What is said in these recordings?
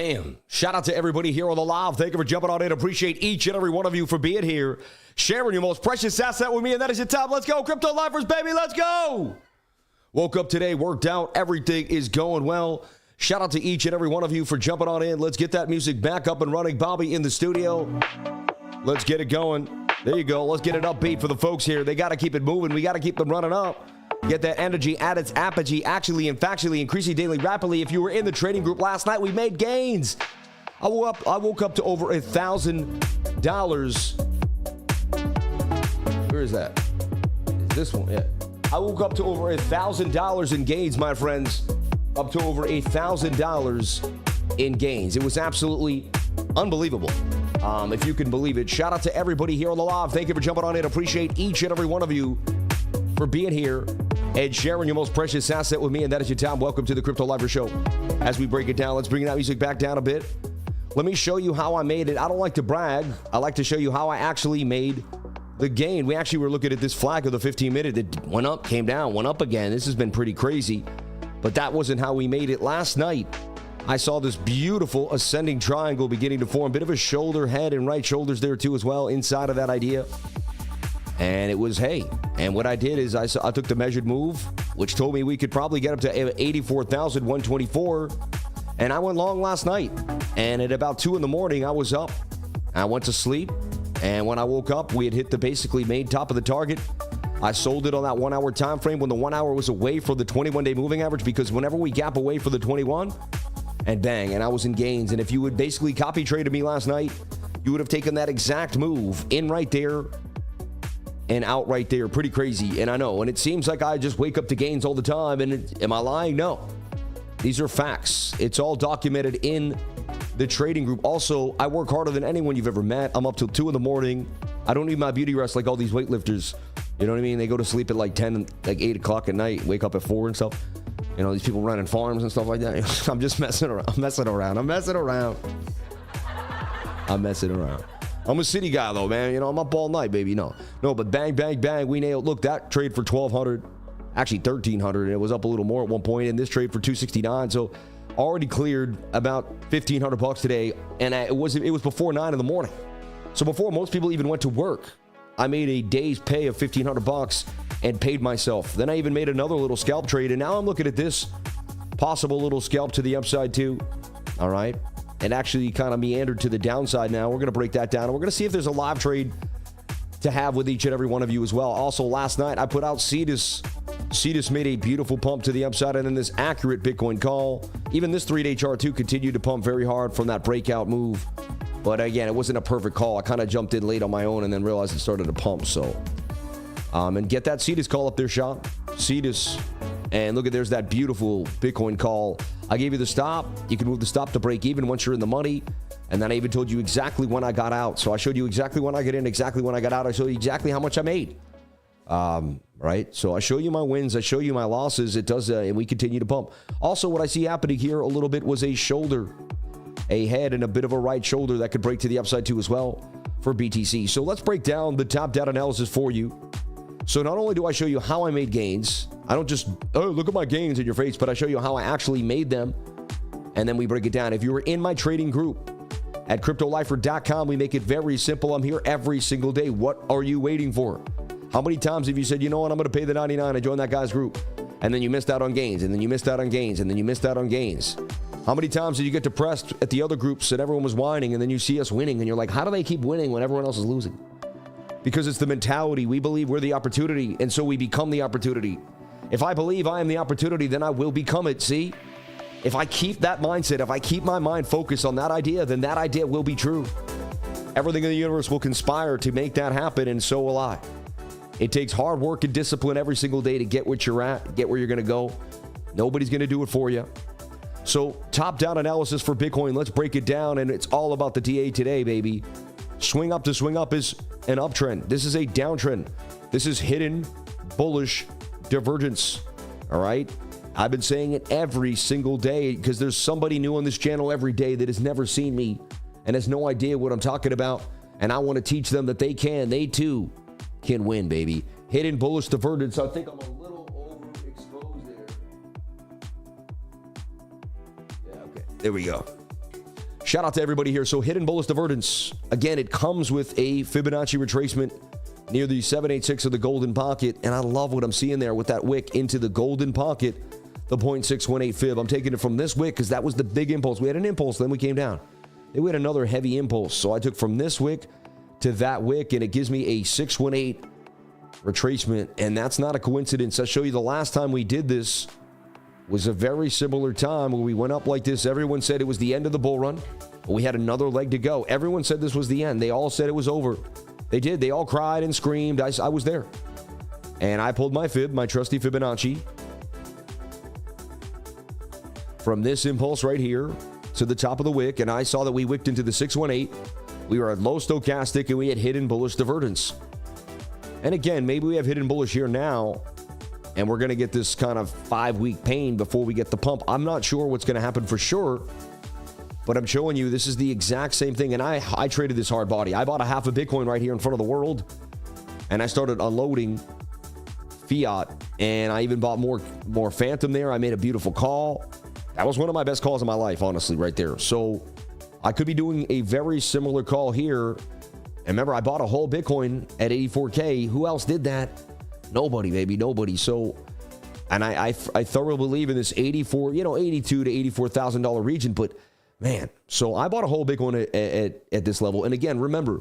Bam. Shout out to everybody here on the live. Thank you for jumping on in. Appreciate each and every one of you for being here, sharing your most precious asset with me, and that is your time. Let's go, Crypto Lifers, baby. Let's go. Woke up today, worked out. Everything is going well. Shout out to each and every one of you for jumping on in. Let's get that music back up and running. Bobby in the studio. Let's get it going. There you go. Let's get it upbeat for the folks here. They got to keep it moving. We got to keep them running up. Get that energy at its apogee, actually and factually increasing daily rapidly. If you were in the trading group last night, we made gains. I woke up to over $1,000. Where is that? Is this one? Yeah. I woke up to over $1,000 in gains, my friends. Up to over $1,000 in gains. It was absolutely unbelievable. If you can believe it. Shout out to everybody here on the live. Thank you for jumping on in. Appreciate each and every one of you for being here and sharing your most precious asset with me, and that is your time. Welcome to the Crypto Lifer Show. As we break it down, let's bring that music back down a bit. Let me show you how I made it. I don't like to brag. I like to show you how I actually made the gain. We actually were looking at this flag of the 15-minute. It went up, came down, went up again. This has been pretty crazy, but that wasn't how we made it. Last night, I saw this beautiful ascending triangle beginning to form. Bit of a shoulder, head, and right shoulders there too as well inside of that idea. And it was, hey, and what I did is I took the measured move, which told me we could probably get up to 84,124. And I went long last night. And at about 2 in the morning, I was up. I went to sleep. And when I woke up, we had hit the basically made top of the target. I sold it on that 1 hour time frame when the 1 hour was away for the 21-day moving average, because whenever we gap away for the 21, and bang, and I was in gains. And if you would basically copy traded me last night, you would have taken that exact move in right there and out right there. Pretty crazy. And I know, and it seems like I just wake up to gains all the time. And am I lying? No. These are facts. It's all documented in the trading group. Also, I work harder than anyone you've ever met. I'm up till 2 in the morning. I don't need my beauty rest like all these weightlifters. You know what I mean? They go to sleep at like 10, like 8 o'clock at night, wake up at 4 and stuff. You know, these people running farms and stuff like that. I'm just messing around. I'm messing around. I'm a city guy, though, man. You know, I'm up all night, baby. No, but bang, bang, bang. We nailed. Look, that trade for 1,200, actually 1,300, and it was up a little more at one point. And this trade for 269, so already cleared about 1,500 bucks today. And it was before 9 in the morning. So before most people even went to work, I made a day's pay of 1,500 bucks and paid myself. Then I even made another little scalp trade, and now I'm looking at this possible little scalp to the upside too. All right. And actually kind of meandered to the downside now. We're going to break that down. And we're going to see if there's a live trade to have with each and every one of you as well. Also, last night, I put out Cetus. Cetus made a beautiful pump to the upside, and then this accurate Bitcoin call. Even this 3-day chart, too, continued to pump very hard from that breakout move. But again, it wasn't a perfect call. I kind of jumped in late on my own and then realized it started to pump. So, and get that Cetus call up there, shot. Cetus. And look at, there's that beautiful Bitcoin call. I gave you the stop. You can move the stop to break even once you're in the money. And then I even told you exactly when I got out. So I showed you exactly when I get in, exactly when I got out. I showed you exactly how much I made. Right? So I show you my wins. I show you my losses. It does, and we continue to pump. Also, what I see happening here a little bit was a shoulder, a head, and a bit of a right shoulder that could break to the upside too as well for BTC. So let's break down the top down analysis for you. So not only do I show you how I made gains, I don't just, oh, look at my gains in your face, but I show you how I actually made them, and then we break it down. If you were in my trading group at CryptoLifer.com, we make it very simple. I'm here every single day. What are you waiting for? How many times have you said, you know what, I'm going to pay the 99 and join that guy's group, and then you missed out on gains, and then you missed out on gains, and then you missed out on gains? How many times did you get depressed at the other groups and everyone was whining, and then you see us winning, and you're like, how do they keep winning when everyone else is losing? Because it's the mentality. We believe we're the opportunity, and so we become the opportunity. If I believe I am the opportunity, then I will become it, see? If I keep that mindset, if I keep my mind focused on that idea, then that idea will be true. Everything in the universe will conspire to make that happen, and so will I. It takes hard work and discipline every single day to get what you're at, get where you're going to go. Nobody's going to do it for you. So top-down analysis for Bitcoin, let's break it down, and it's all about the TA today, baby. Swing up to swing up is an uptrend. This is a downtrend. This is hidden bullish divergence, all right? I've been saying it every single day because there's somebody new on this channel every day that has never seen me and has no idea what I'm talking about, and I want to teach them that they too can win, baby. Hidden bullish divergence. I think I'm a little overexposed there. Yeah, okay. There we go. Shout out to everybody here. So hidden bullish divergence. Again, it comes with a Fibonacci retracement near the 786 of the golden pocket. And I love what I'm seeing there with that wick into the golden pocket, the 0.618 fib. I'm taking it from this wick because that was the big impulse. We had an impulse, then we came down. Then we had another heavy impulse. So I took from this wick to that wick, and it gives me a 618 retracement. And that's not a coincidence. I'll show you the last time we did this was a very similar time where we went up like this. Everyone said it was the end of the bull run, but we had another leg to go. Everyone said this was the end. They all said it was over. They did. They all cried and screamed. I was there. And I pulled my fib, my trusty Fibonacci, from this impulse right here to the top of the wick, and I saw that we wicked into the 618. We were at low stochastic, and we had hidden bullish divergence. And again, maybe we have hidden bullish here now, and we're going to get this kind of 5-week pain before we get the pump. I'm not sure what's going to happen for sure, but I'm showing you this is the exact same thing. And I traded this hard body. I bought a half a Bitcoin right here in front of the world, and I started unloading fiat, and I even bought more Phantom there. I made a beautiful call. That was one of my best calls in my life, honestly, right there. So I could be doing a very similar call here. And remember, I bought a whole Bitcoin at 84K. Who else did that? Nobody, baby, nobody. So, and I thoroughly believe in this 84, $82,000 to $84,000 region. But man, so I bought a whole Bitcoin at this level. And again, remember,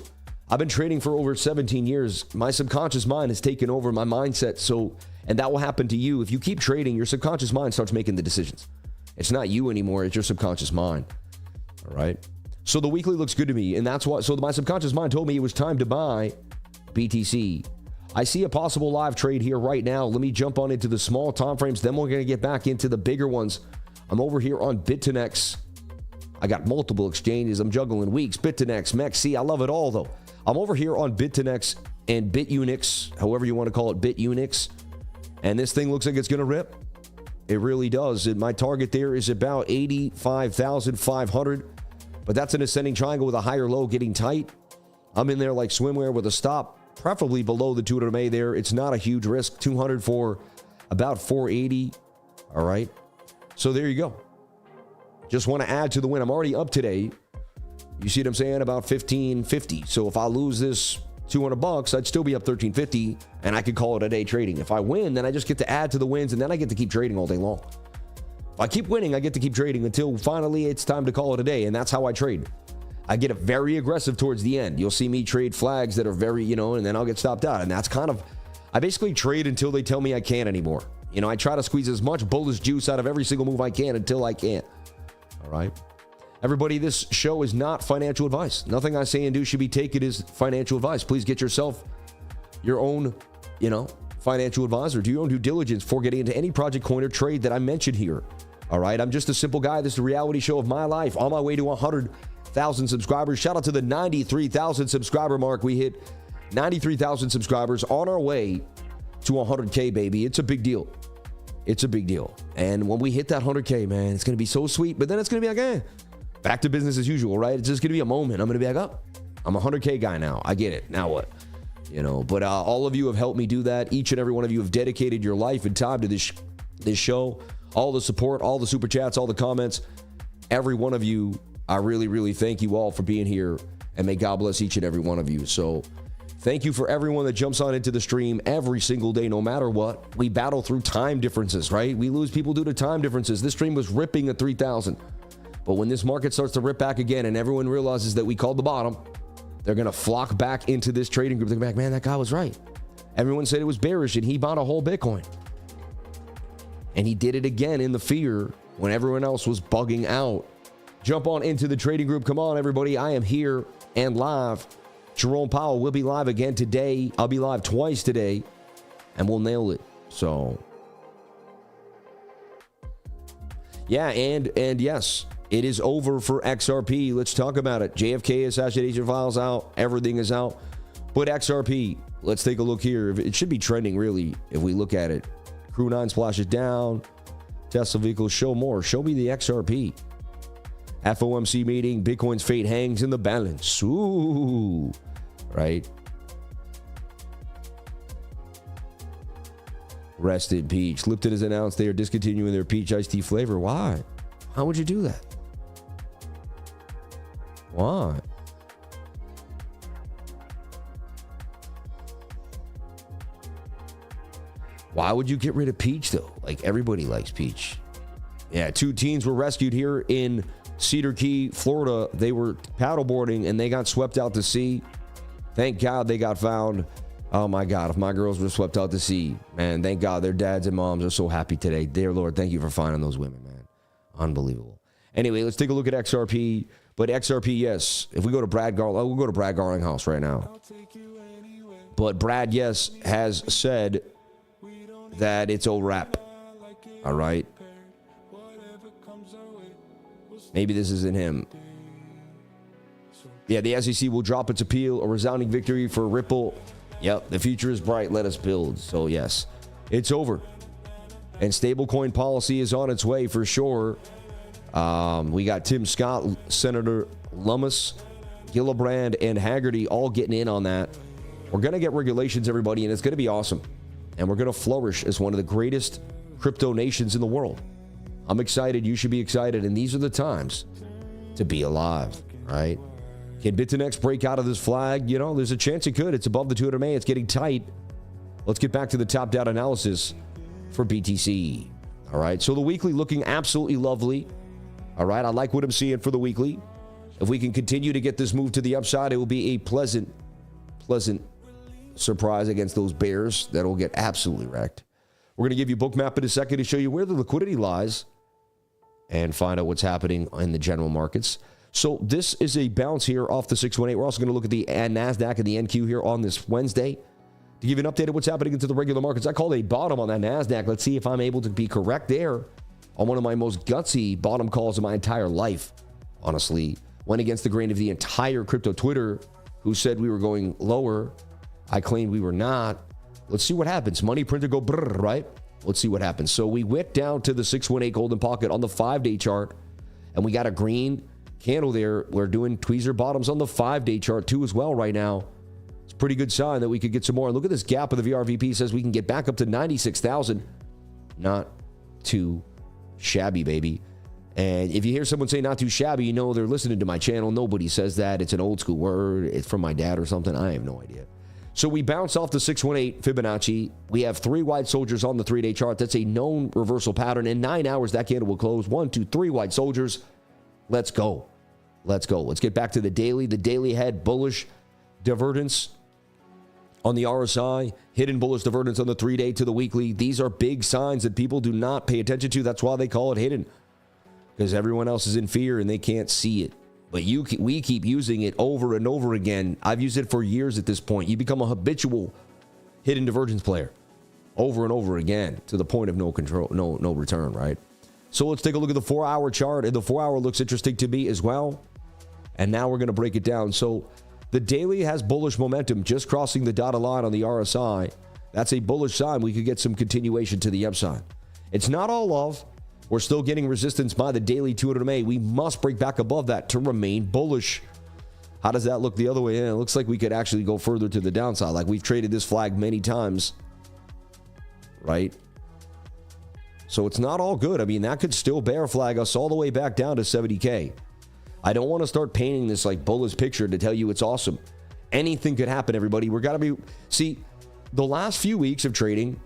I've been trading for over 17 years. My subconscious mind has taken over my mindset. So, and that will happen to you. If you keep trading, your subconscious mind starts making the decisions. It's not you anymore. It's your subconscious mind. All right. So the weekly looks good to me. And that's why. So my subconscious mind told me it was time to buy BTC. I see a possible live trade here right now. Let me jump on into the small time frames. Then we're going to get back into the bigger ones. I'm over here on BITUNIX. I got multiple exchanges. I'm juggling weeks. BITUNIX, MEXC. I love it all, though. I'm over here on BITUNIX and BITUNIX, however you want to call it, BITUNIX. And this thing looks like it's going to rip. It really does. And my target there is about 85,500. But that's an ascending triangle with a higher low getting tight. I'm in there like swimwear with a stop, preferably below the 200 MA there. It's not a huge risk. 200 for about 480. All right. So there you go. Just want to add to the win. I'm already up today. You see what I'm saying? About 1550. So if I lose this $200, I'd still be up 1350, and I could call it a day trading. If I win, then I just get to add to the wins, and then I get to keep trading all day long. If I keep winning, I get to keep trading until finally it's time to call it a day, and that's how I trade. I get very aggressive towards the end. You'll see me trade flags that are very, and then I'll get stopped out. And that's kind of, I basically trade until they tell me I can't anymore. I try to squeeze as much bullish juice out of every single move I can until I can't. All right. Everybody, this show is not financial advice. Nothing I say and do should be taken as financial advice. Please get yourself your own, financial advisor. Do your own due diligence before getting into any project, coin, or trade that I mentioned here. All right. I'm just a simple guy. This is a reality show of my life on my way to 100,000 subscribers. Shout out to the 93,000 subscriber mark. We hit 93,000 subscribers on our way to 100K, baby. It's a big deal. It's a big deal. And when we hit that 100K, man, it's going to be so sweet. But then it's going to be like, back to business as usual, right? It's just going to be a moment. I'm going to be like, I'm a 100K guy now. I get it. Now what? But all of you have helped me do that. Each and every one of you have dedicated your life and time to this show. All the support, all the super chats, all the comments. Every one of you, I really, really thank you all for being here. And may God bless each and every one of you. So thank you for everyone that jumps on into the stream every single day, no matter what. We battle through time differences, right? We lose people due to time differences. This stream was ripping at 3,000. But when this market starts to rip back again and everyone realizes that we called the bottom, they're going to flock back into this trading group. They're going to be like, man, that guy was right. Everyone said it was bearish and he bought a whole Bitcoin. And he did it again in the fear when everyone else was bugging out. Jump on into the trading group. Come on, everybody. I am here and live. Jerome Powell will be live again today. I'll be live twice today and we'll nail it. So, yeah, and yes. It is over for XRP. Let's talk about it. JFK assassination files out. Everything is out. But XRP, let's take a look here. It should be trending, really, if we look at it. Crew 9 splashes down. Tesla vehicles show more. Show me the XRP. FOMC meeting. Bitcoin's fate hangs in the balance. Ooh. Right? Rest in peach. Lipton has announced they are discontinuing their peach iced tea flavor. Why? How would you do that? Why? Why would you get rid of Peach, though? Like, everybody likes Peach. Yeah, 2 teens were rescued here in Cedar Key, Florida. They were paddleboarding, and they got swept out to sea. Thank God they got found. Oh, my God. If my girls were swept out to sea, man, thank God their dads and moms are so happy today. Dear Lord, thank you for finding those women, man. Unbelievable. Anyway, let's take a look at XRP. But XRP, yes. If we go to Brad Garling, we'll go to Brad Garlinghouse right now. But Brad, yes, has said that it's a wrap. All right. Maybe this isn't him. Yeah, the SEC will drop its appeal. A resounding victory for Ripple. Yep, the future is bright. Let us build. So, yes, it's over. And stablecoin policy is on its way for sure. We got Tim Scott, Senator Lummis, Gillibrand, and Haggerty all getting in on that. We're going to get regulations, everybody, and it's going to be awesome. And we're going to flourish as one of the greatest crypto nations in the world. I'm excited. You should be excited. And these are the times to be alive, right? Can BITUNIX break out of this flag? You know, there's a chance it could. It's above the 200 MA. It's getting tight. Let's get back to the top down analysis for BTC. All right. So the weekly looking absolutely lovely. All right. I like what I'm seeing for the weekly. If we can continue to get this move to the upside, it will be a pleasant surprise against those bears that will get absolutely wrecked. We're going to give you BOOKMAP in a second to show you where the liquidity lies and find out what's happening in the general markets. So this is a bounce here off the 618. We're also going to look at the NASDAQ and the NQ here on this Wednesday to give you an update of what's happening into the regular markets. I called a bottom on that NASDAQ. Let's see if I'm able to be correct there on one of my most gutsy bottom calls of my entire life. Honestly, went against the grain of the entire crypto Twitter who said we were going lower. I claimed we were not. Let's see what happens. Money printer go brrr, right? Let's see what happens. So we went down to the 618 golden pocket on the 5-day chart, and we got a green candle there. We're doing tweezer bottoms on the 5-day chart too as well right now. It's a pretty good sign that we could get some more. And look at this gap of the VRVP. Says we can get back up to 96,000. Not too shabby, baby. And if you hear someone say not too shabby, you know they're listening to my channel. Nobody says that. It's an old school word. It's from my dad or something. I have no idea. So we bounce off the 618 Fibonacci. We have 3 white soldiers on the 3-day chart. That's a known reversal pattern. In 9 hours, that candle will close. 1, 2, 3 white soldiers. Let's go. Let's go. Let's get back to the daily. The daily had bullish divergence on the RSI, hidden bullish divergence on the 3-day to the weekly. These are big signs that people do not pay attention to. That's why they call it hidden, because everyone else is in fear and they can't see it. But we keep using it over and over again. I've used it for years at this point. You become a habitual hidden divergence player over and over again to the point of no control, no return, right? So let's take a look at the 4-hour chart. And the 4-hour looks interesting to me as well. And now we're going to break it down. So the daily has bullish momentum, just crossing the dotted line on the RSI. That's a bullish sign. We could get some continuation to the upside. It's not all love. We're still getting resistance by the daily 200 MA. We must break back above that to remain bullish. How does that look the other way? It looks like we could actually go further to the downside. Like we've traded this flag many times, right? So it's not all good. I mean, that could still bear flag us all the way back down to 70K. I don't want to start painting this like bullish picture to tell you it's awesome. Anything could happen, everybody. We're got to be... See, the last few weeks of trading,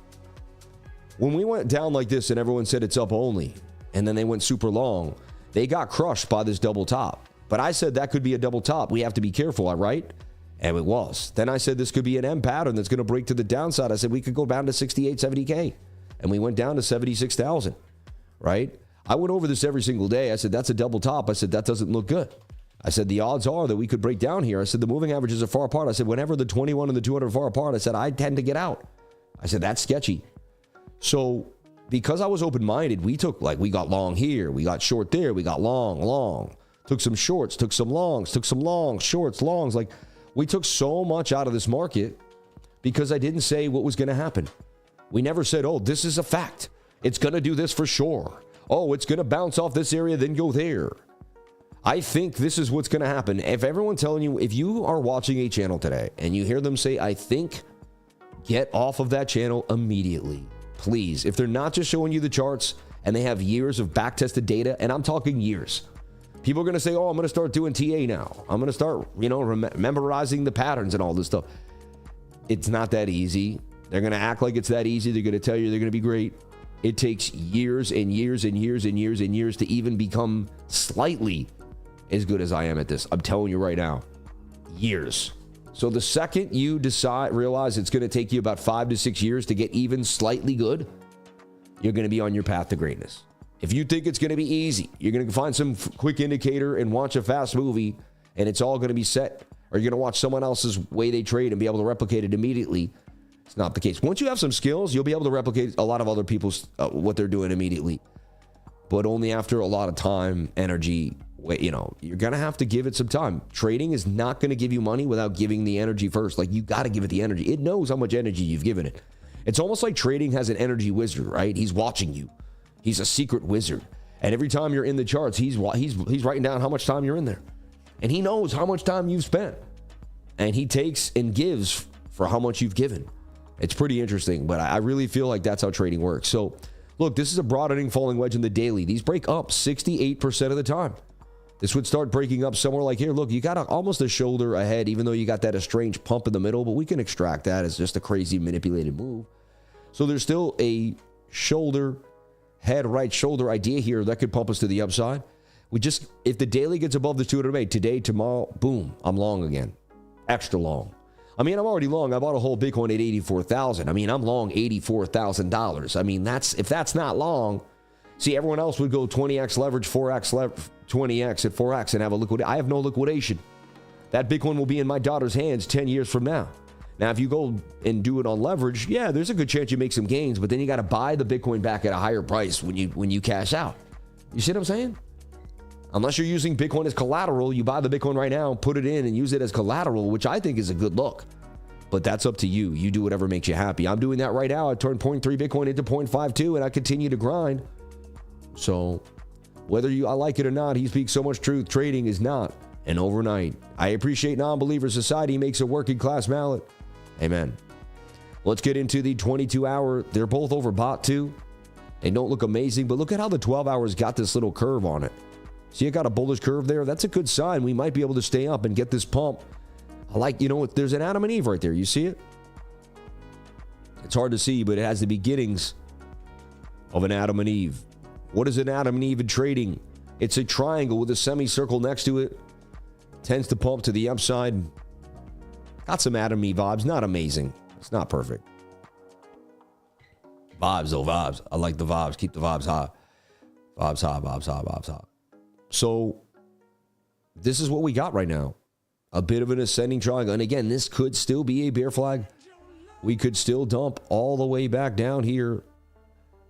when we went down like this and everyone said it's up only, and then they went super long, they got crushed by this double top. But I said that could be a double top. We have to be careful, right? And it was. Then I said this could be an M pattern that's going to break to the downside. I said we could go down to 68, 70K. And we went down to 76,000, right? I went over this every single day. I said, that's a double top. I said, that doesn't look good. I said, the odds are that we could break down here. I said, the moving averages are far apart. I said, whenever the 21 and the 200 are far apart, I said, I tend to get out. I said, that's sketchy. So because I was open-minded, we got long here, we got short there, we got long, took some shorts, took some longs, shorts, longs. Like we took so much out of this market because I didn't say what was going to happen. We never said, oh, this is a fact. It's going to do this for sure. Oh, it's going to bounce off this area, then go there. I think this is what's going to happen. If everyone's telling you, if you are watching a channel today and you hear them say, I think, get off of that channel immediately. Please, if they're not just showing you the charts and they have years of back-tested data, and I'm talking years, People are going to say, oh, I'm going to start doing TA now. I'm going to start, memorizing the patterns and all this stuff. It's not that easy. They're going to act like it's that easy. They're going to tell you they're going to be great. It takes years and years and years and years and years to even become slightly as good as I am at this. I'm telling you right now, years. So the second you realize it's going to take you about 5 to 6 years to get even slightly good, you're going to be on your path to greatness. If you think it's going to be easy, you're going to find some quick indicator and watch a fast movie, and it's all going to be set, or you're going to watch someone else's way they trade and be able to replicate it immediately. It's not the case. Once you have some skills, you'll be able to replicate a lot of other people's what they're doing immediately, but only after a lot of time, energy. You're going to have to give it some time. Trading is not going to give you money without giving the energy first. Like, you got to give it the energy. It knows how much energy you've given it. It's almost like trading has an energy wizard, right? He's watching you. He's a secret wizard. And every time you're in the charts, he's writing down how much time you're in there. And he knows how much time you've spent. And he takes and gives for how much you've given. It's pretty interesting, but I really feel like that's how trading works. So, look, this is a broadening falling wedge in the daily. These break up 68% of the time. This would start breaking up somewhere like here. Look, you got almost a shoulder ahead, even though you got that strange pump in the middle, but we can extract that as just a crazy manipulated move. So there's still a shoulder, head, right shoulder idea here that could pump us to the upside. If the daily gets above the 200 today, tomorrow, boom, I'm long again. Extra long. I mean, I'm already long. I bought a whole Bitcoin at 84,000. I mean, I'm long $84,000. I mean, if that's not long, see, everyone else would go 20x leverage, 4x leverage, 20x at 4x and have a liquidation. I have no liquidation. That Bitcoin will be in my daughter's hands 10 years from now. Now, if you go and do it on leverage, yeah, there's a good chance you make some gains, but then you got to buy the Bitcoin back at a higher price when you cash out. You see what I'm saying? Unless you're using Bitcoin as collateral, you buy the Bitcoin right now, put it in and use it as collateral, which I think is a good look. But that's up to you. You do whatever makes you happy. I'm doing that right now. I turned 0.3 Bitcoin into 0.52 and I continue to grind. So whether I like it or not, he speaks so much truth. Trading is not an overnight. I appreciate non-believer society makes a working class mallet. Amen. Let's get into the 22-hour. They're both overbought too. They don't look amazing, but look at how the 12 hours got this little curve on it. See, it got a bullish curve there. That's a good sign. We might be able to stay up and get this pump. I like, there's an Adam and Eve right there. You see it? It's hard to see, but it has the beginnings of an Adam and Eve. What is an Adam and Eve in trading? It's a triangle with a semicircle next to it. Tends to pump to the upside. Got some Adam and Eve vibes. Not amazing. It's not perfect. Vibes, though, vibes. I like the vibes. Keep the vibes high. Vibes high, vibes high, vibes high. So, this is what we got right now. A bit of an ascending triangle. And again, this could still be a bear flag. We could still dump all the way back down here.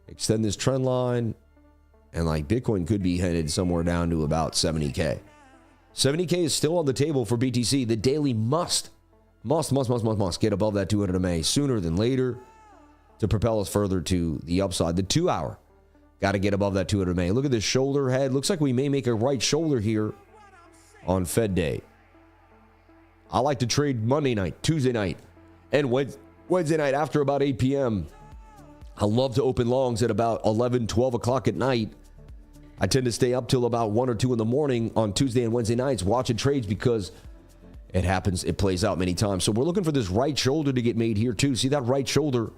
Extend this trend line. And like Bitcoin could be headed somewhere down to about 70K. 70K is still on the table for BTC. The daily must get above that 200 MA sooner than later to propel us further to the upside. The 2-hour got to get above that 200 MA. Look at this shoulder head. Looks like we may make a right shoulder here on Fed day. I like to trade Monday night, Tuesday night, and Wednesday night after about 8 p.m. I love to open longs at about 11, 12 o'clock at night. I tend to stay up till about 1 or 2 in the morning on Tuesday and Wednesday nights watching trades because it happens, it plays out many times. So we're looking for this right shoulder to get made here too. See that right shoulder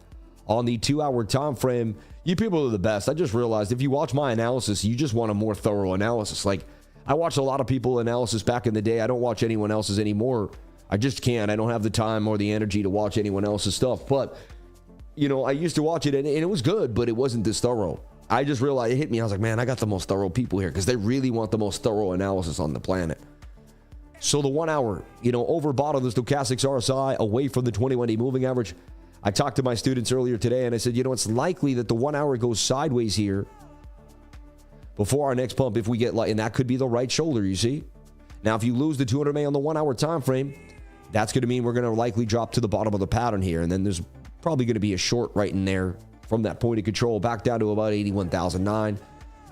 on the 2-hour time frame? You people are the best. I just realized if you watch my analysis, you just want a more thorough analysis. Like, I watched a lot of people analysis back in the day. I don't watch anyone else's anymore. I just can't. I don't have the time or the energy to watch anyone else's stuff. But, I used to watch it and it was good, but it wasn't this thorough. I just realized, it hit me. I was like, man, I got the most thorough people here because they really want the most thorough analysis on the planet. So the 1 hour, overbought on the stochastics RSI away from the 21-day moving average. I talked to my students earlier today and I said, it's likely that the 1 hour goes sideways here before our next pump if we get and that could be the right shoulder, you see? Now, if you lose the 200 MA on the 1 hour time frame, that's going to mean we're going to likely drop to the bottom of the pattern here. And then there's probably going to be a short right in there from that point of control back down to about 81,009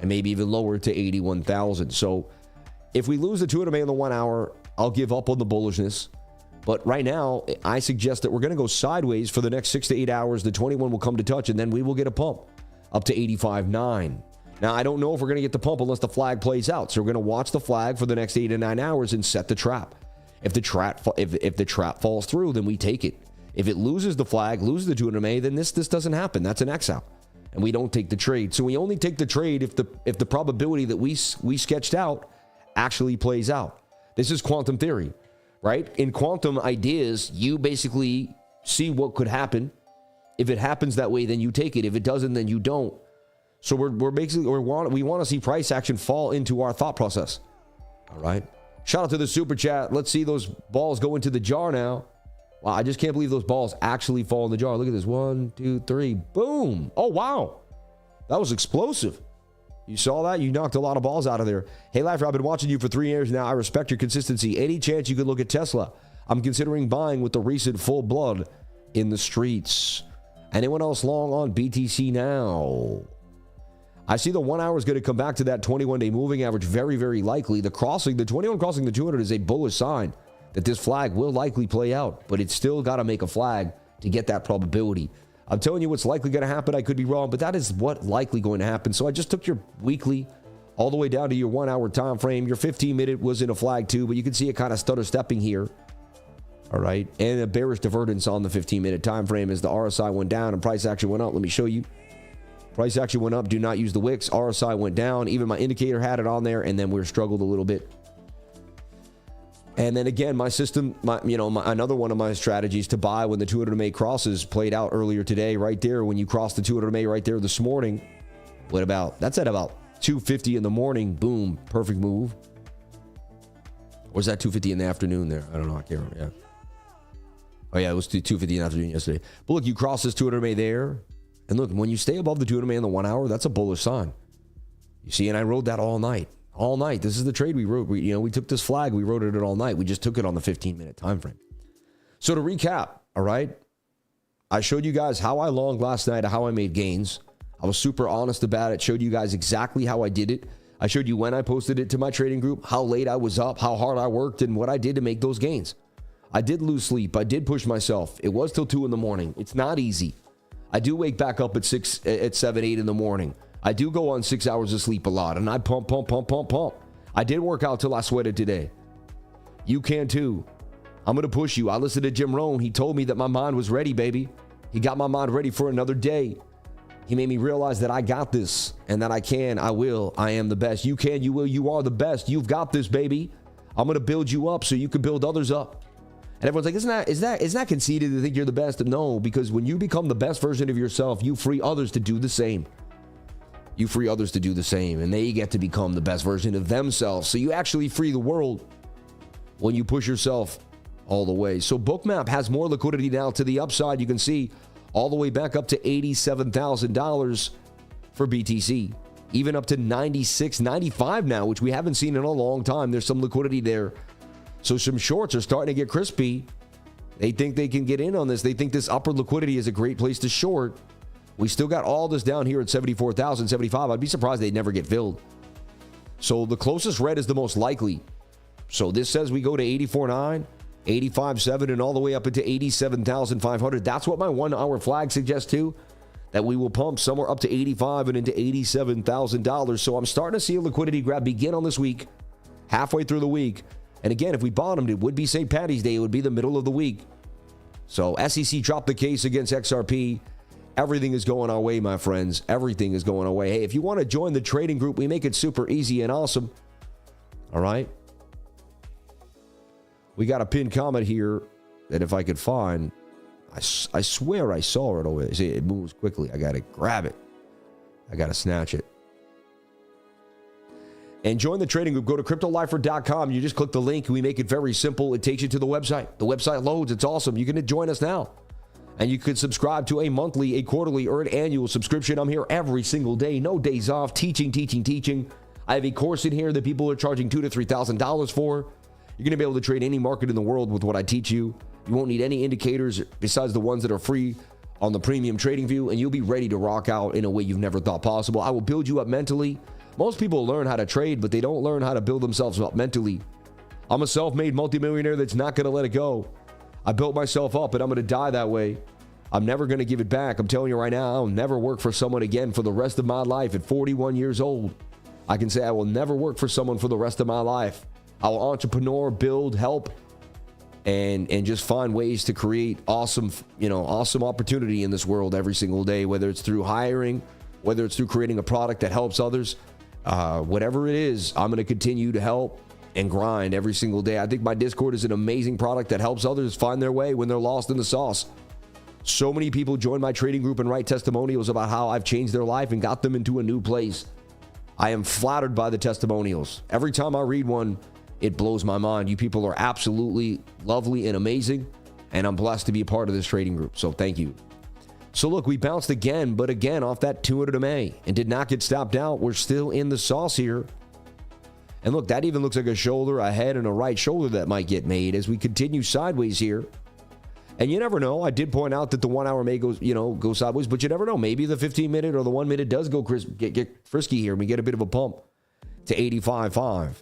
and maybe even lower to 81,000. So if we lose the 200 MA on the 1 hour, I'll give up on the bullishness. But right now, I suggest that we're going to go sideways for the next 6 to 8 hours. The 21 will come to touch, and then we will get a pump up to 85.9. Now, I don't know if we're going to get the pump unless the flag plays out. So we're going to watch the flag for the next 8 to 9 hours and set the trap. If the trap falls through, then we take it. If it loses the flag, loses the 200 MA, then this doesn't happen. That's an X out. And we don't take the trade. So we only take the trade if the probability that we sketched out actually plays out. This is quantum theory, right? In quantum ideas, you basically see what could happen. If it happens that way, then you take it. If it doesn't, then you don't. So we're basically, we want to see price action fall into our thought process. All right. Shout out to the super chat. Let's see those balls go into the jar now. Wow, I just can't believe those balls actually fall in the jar. Look at this. 1, 2, 3. Boom. Oh, wow. That was explosive. You saw that? You knocked a lot of balls out of there. Hey, Lifer, I've been watching you for 3 years now. I respect your consistency. Any chance you could look at Tesla? I'm considering buying with the recent full blood in the streets. Anyone else long on BTC now? I see the 1 hour is going to come back to that 21-day moving average very, very likely. The 21 crossing the 200 is a bullish sign that this flag will likely play out, but it's still got to make a flag to get that probability. I'm telling you what's likely going to happen. I could be wrong, but that is what likely going to happen. So I just took your weekly all the way down to your 1 hour time frame. Your 15-minute was in a flag too, but you can see it kind of stutter stepping here. All right, and a bearish divergence on the 15-minute time frame as the RSI went down and price action went up. Let me show you. Price action went up. Do not use the wicks. RSI went down. Even my indicator had it on there, and then we struggled a little bit. And then again, my system, another one of my strategies to buy when the 200 MA crosses played out earlier today, right there. When you crossed the 200 MA right there this morning, that's at about 2:50 in the morning. Boom, perfect move. Or was that 2:50 in the afternoon there? I don't know. I can't remember. Yeah. Oh yeah, it was 2:50 in the afternoon yesterday. But look, you cross this 200 MA there. And look, when you stay above the 200 MA in the 1 hour, that's a bullish sign. You see, and I rode that all night. All night. This is the trade we wrote. We took this flag. We rode it all night. We just took it on the 15-minute time frame. So to recap, all right, I showed you guys how I longed last night, how I made gains. I was super honest about it. Showed you guys exactly how I did it. I showed you when I posted it to my trading group, how late I was up, how hard I worked, and what I did to make those gains. I did lose sleep. I did push myself. It was till 2 in the morning. It's not easy. I do wake back up at 7, 8 in the morning. I do go on 6 hours of sleep a lot, and I pump. I did work out till I sweated today. You can too. I'm going to push you. I listened to Jim Rohn. He told me that my mind was ready, baby. He got my mind ready for another day. He made me realize that I got this and that I can, I will, I am the best. You can, you will, you are the best. You've got this, baby. I'm going to build you up so you can build others up. And everyone's like, isn't that conceited to think you're the best? No, because when you become the best version of yourself, you free others to do the same. You free others to do the same, and they get to become the best version of themselves. So you actually free the world when you push yourself all the way. So BOOKMAP has more liquidity now to the upside. You can see all the way back up to $87,000 for BTC, even up to 96, 95 now, which we haven't seen in a long time. There's some liquidity there. So some shorts are starting to get crispy. They think they can get in on this. They think this upper liquidity is a great place to short. We still got all this down here at 74,000, 75. I'd be surprised they'd never get filled. So the closest red is the most likely. So this says we go to 84.9, 85.7, and all the way up into 87,500. That's what my 1 hour flag suggests too, that we will pump somewhere up to 85 and into $87,000. So I'm starting to see a liquidity grab begin on this week, halfway through the week. And again, if we bottomed, it would be St. Patty's Day. It would be the middle of the week. So SEC dropped the case against XRP. Everything is going our way, my friends. Everything is going our way. Hey, if you want to join the trading group, we make it super easy and awesome. All right. We got a pinned comment here that if I could find, I swear I saw it over there. See, it moves quickly. I got to grab it. I got to snatch it. And join the trading group. Go to cryptolifer.com. You just click the link. We make it very simple. It takes you to the website. The website loads. It's awesome. You can join us now. And you could subscribe to a monthly, a quarterly, or an annual subscription. I'm here every single day. No days off. Teaching. I have a course in here that people are charging $2,000 to $3,000 for. You're going to be able to trade any market in the world with what I teach you. You won't need any indicators besides the ones that are free on the premium trading view. And you'll be ready to rock out in a way you've never thought possible. I will build you up mentally. Most people learn how to trade, but they don't learn how to build themselves up mentally. I'm a self-made multimillionaire that's not going to let it go. I built myself up, and I'm going to die that way. I'm never going to give it back. I'm telling you right now, I'll never work for someone again for the rest of my life. At 41 years old, I can say I will never work for someone for the rest of my life. I will entrepreneur, build, help, and just find ways to create awesome opportunity in this world every single day, whether it's through hiring, whether it's through creating a product that helps others, whatever it is, I'm going to continue to help and grind every single day. I think my Discord is an amazing product that helps others find their way when they're lost in the sauce. So many people join my trading group and write testimonials about how I've changed their life and got them into a new place. I am flattered by the testimonials. Every time I read one, it blows my mind. You people are absolutely lovely and amazing, and I'm blessed to be a part of this trading group. So thank you. So look, we bounced again, but again off that 200 MA and did not get stopped out. We're still in the sauce here. And look, that even looks like a shoulder, a head, and a right shoulder that might get made as we continue sideways here. And you never know. I did point out that the 1 hour may go sideways, but you never know. Maybe the 15-minute or the 1 minute does go get frisky here and we get a bit of a pump to 85.5.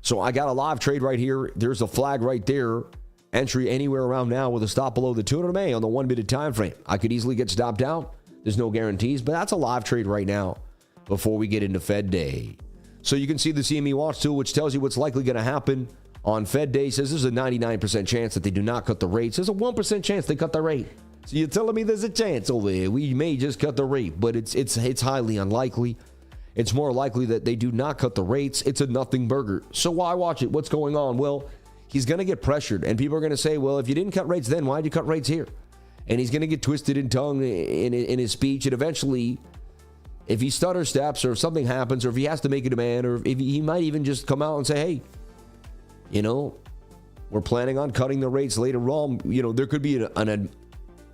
So I got a live trade right here. There's a flag right there. Entry anywhere around now with a stop below the 200 MA on the 1 minute time frame. I could easily get stopped out. There's no guarantees, but that's a live trade right now before we get into Fed Day. So you can see the CME Watch tool, which tells you what's likely going to happen on Fed Day. Says there's a 99% chance that they do not cut the rates. There's a 1% chance they cut the rate. So you're telling me there's a chance over here. We may just cut the rate, but it's highly unlikely. It's more likely that they do not cut the rates. It's a nothing burger. So why watch it? What's going on? Well, he's going to get pressured, and people are going to say, well, if you didn't cut rates then, why'd you cut rates here? And he's going to get twisted in tongue in his speech, and eventually, if he stutter steps or if something happens or if he has to make a demand or if he might even just come out and say, hey, we're planning on cutting the rates later on. There could be an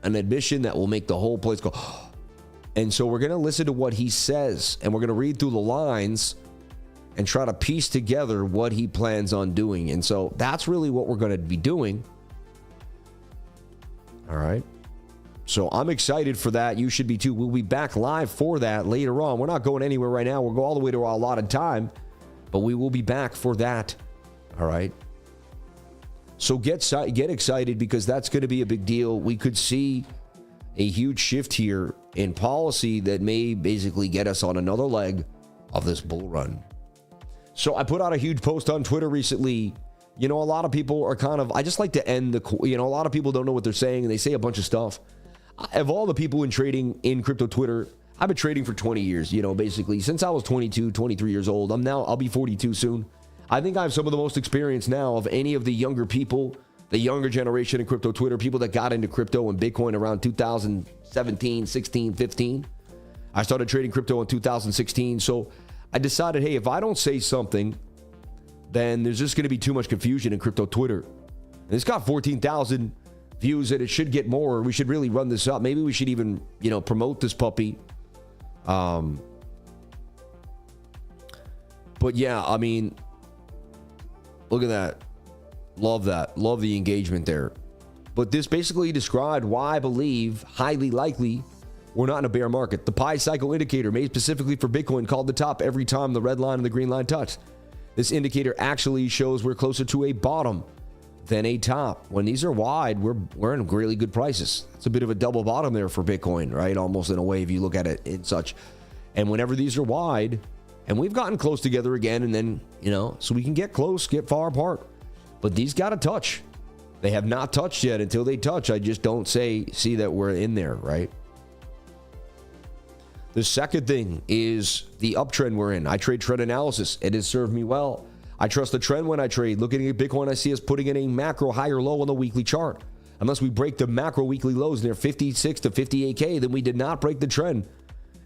admission that will make the whole place go. And so we're going to listen to what he says, and we're going to read through the lines and try to piece together what he plans on doing. And so that's really what we're going to be doing. All right. So I'm excited for that. You should be too. We'll be back live for that later on. We're not going anywhere right now. We'll go all the way to our allotted time, but we will be back for that. All right. So get excited because that's going to be a big deal. We could see a huge shift here in policy that may basically get us on another leg of this bull run. So I put out a huge post on Twitter recently. A lot of people are I just like to end a lot of people don't know what they're saying and they say a bunch of stuff. Of all the people in trading in crypto Twitter, I've been trading for 20 years, basically since I was 22, 23 years old. I'll be 42 soon. I think I have some of the most experience now of any of the younger people, the younger generation in crypto Twitter, people that got into crypto and Bitcoin around 2017, 16, 15. I started trading crypto in 2016. So I decided, hey, if I don't say something, then there's just going to be too much confusion in crypto Twitter. And it's got 14,000 views and it should get more. We should really run this up. Maybe we should even, promote this puppy. But yeah, I mean, look at that. Love that. Love the engagement there. But this basically described why I believe highly likely we're not in a bear market. The Pi cycle indicator made specifically for Bitcoin called the top every time the red line and the green line touch. This indicator actually shows we're closer to a bottom than a top. When these are wide, we're in really good prices. It's a bit of a double bottom there for Bitcoin, right? Almost in a way if you look at it in such. And whenever these are wide, and we've gotten close together again, and then, so we can get close, get far apart. But these got to touch. They have not touched yet. Until they touch, I just don't see that we're in there, right? The second thing is the uptrend we're in. I trade trend analysis. It has served me well. I trust the trend when I trade. Looking at Bitcoin, I see us putting in a macro higher low on the weekly chart. Unless we break the macro weekly lows near 56 to 58K, then we did not break the trend.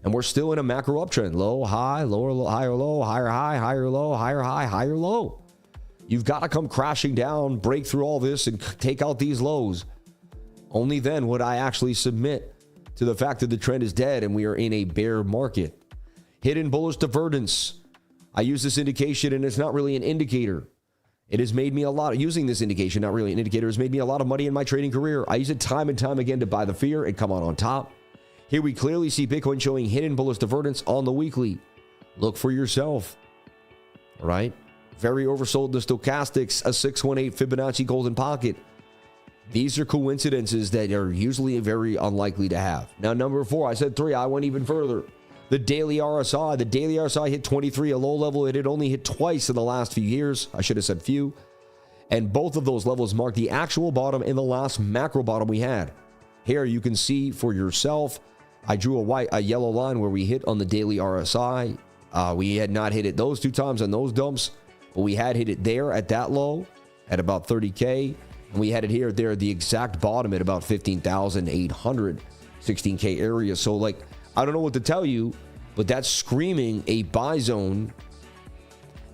And we're still in a macro uptrend. Low, high, lower, low, higher low, higher high, higher low, higher high, higher low. You've got to come crashing down, break through all this, and take out these lows. Only then would I actually submit to the fact that the trend is dead and we are in a bear market. Hidden bullish divergence. I use this indication and it's not really an indicator. It has made me using this indication, not really an indicator, has made me a lot of money in my trading career. I use it time and time again to buy the fear and come out on top. Here we clearly see Bitcoin showing hidden bullish divergence on the weekly. Look for yourself. All right. Very oversold the stochastics, a 618 Fibonacci golden pocket. These are coincidences that are usually very unlikely to have. Now, number 4, I said 3. I went even further. The daily RSI. The daily RSI hit 23, a low level. It had only hit twice in the last few years. I should have said few. And both of those levels mark the actual bottom in the last macro bottom we had. Here you can see for yourself, I drew a yellow line where we hit on the daily RSI. We had not hit it those 2 times on those dumps, but we had hit it there at that low at about 30K. And we had it here, there, the exact bottom at about 15,800, 16K area. So, like, I don't know what to tell you, but that's screaming a buy zone.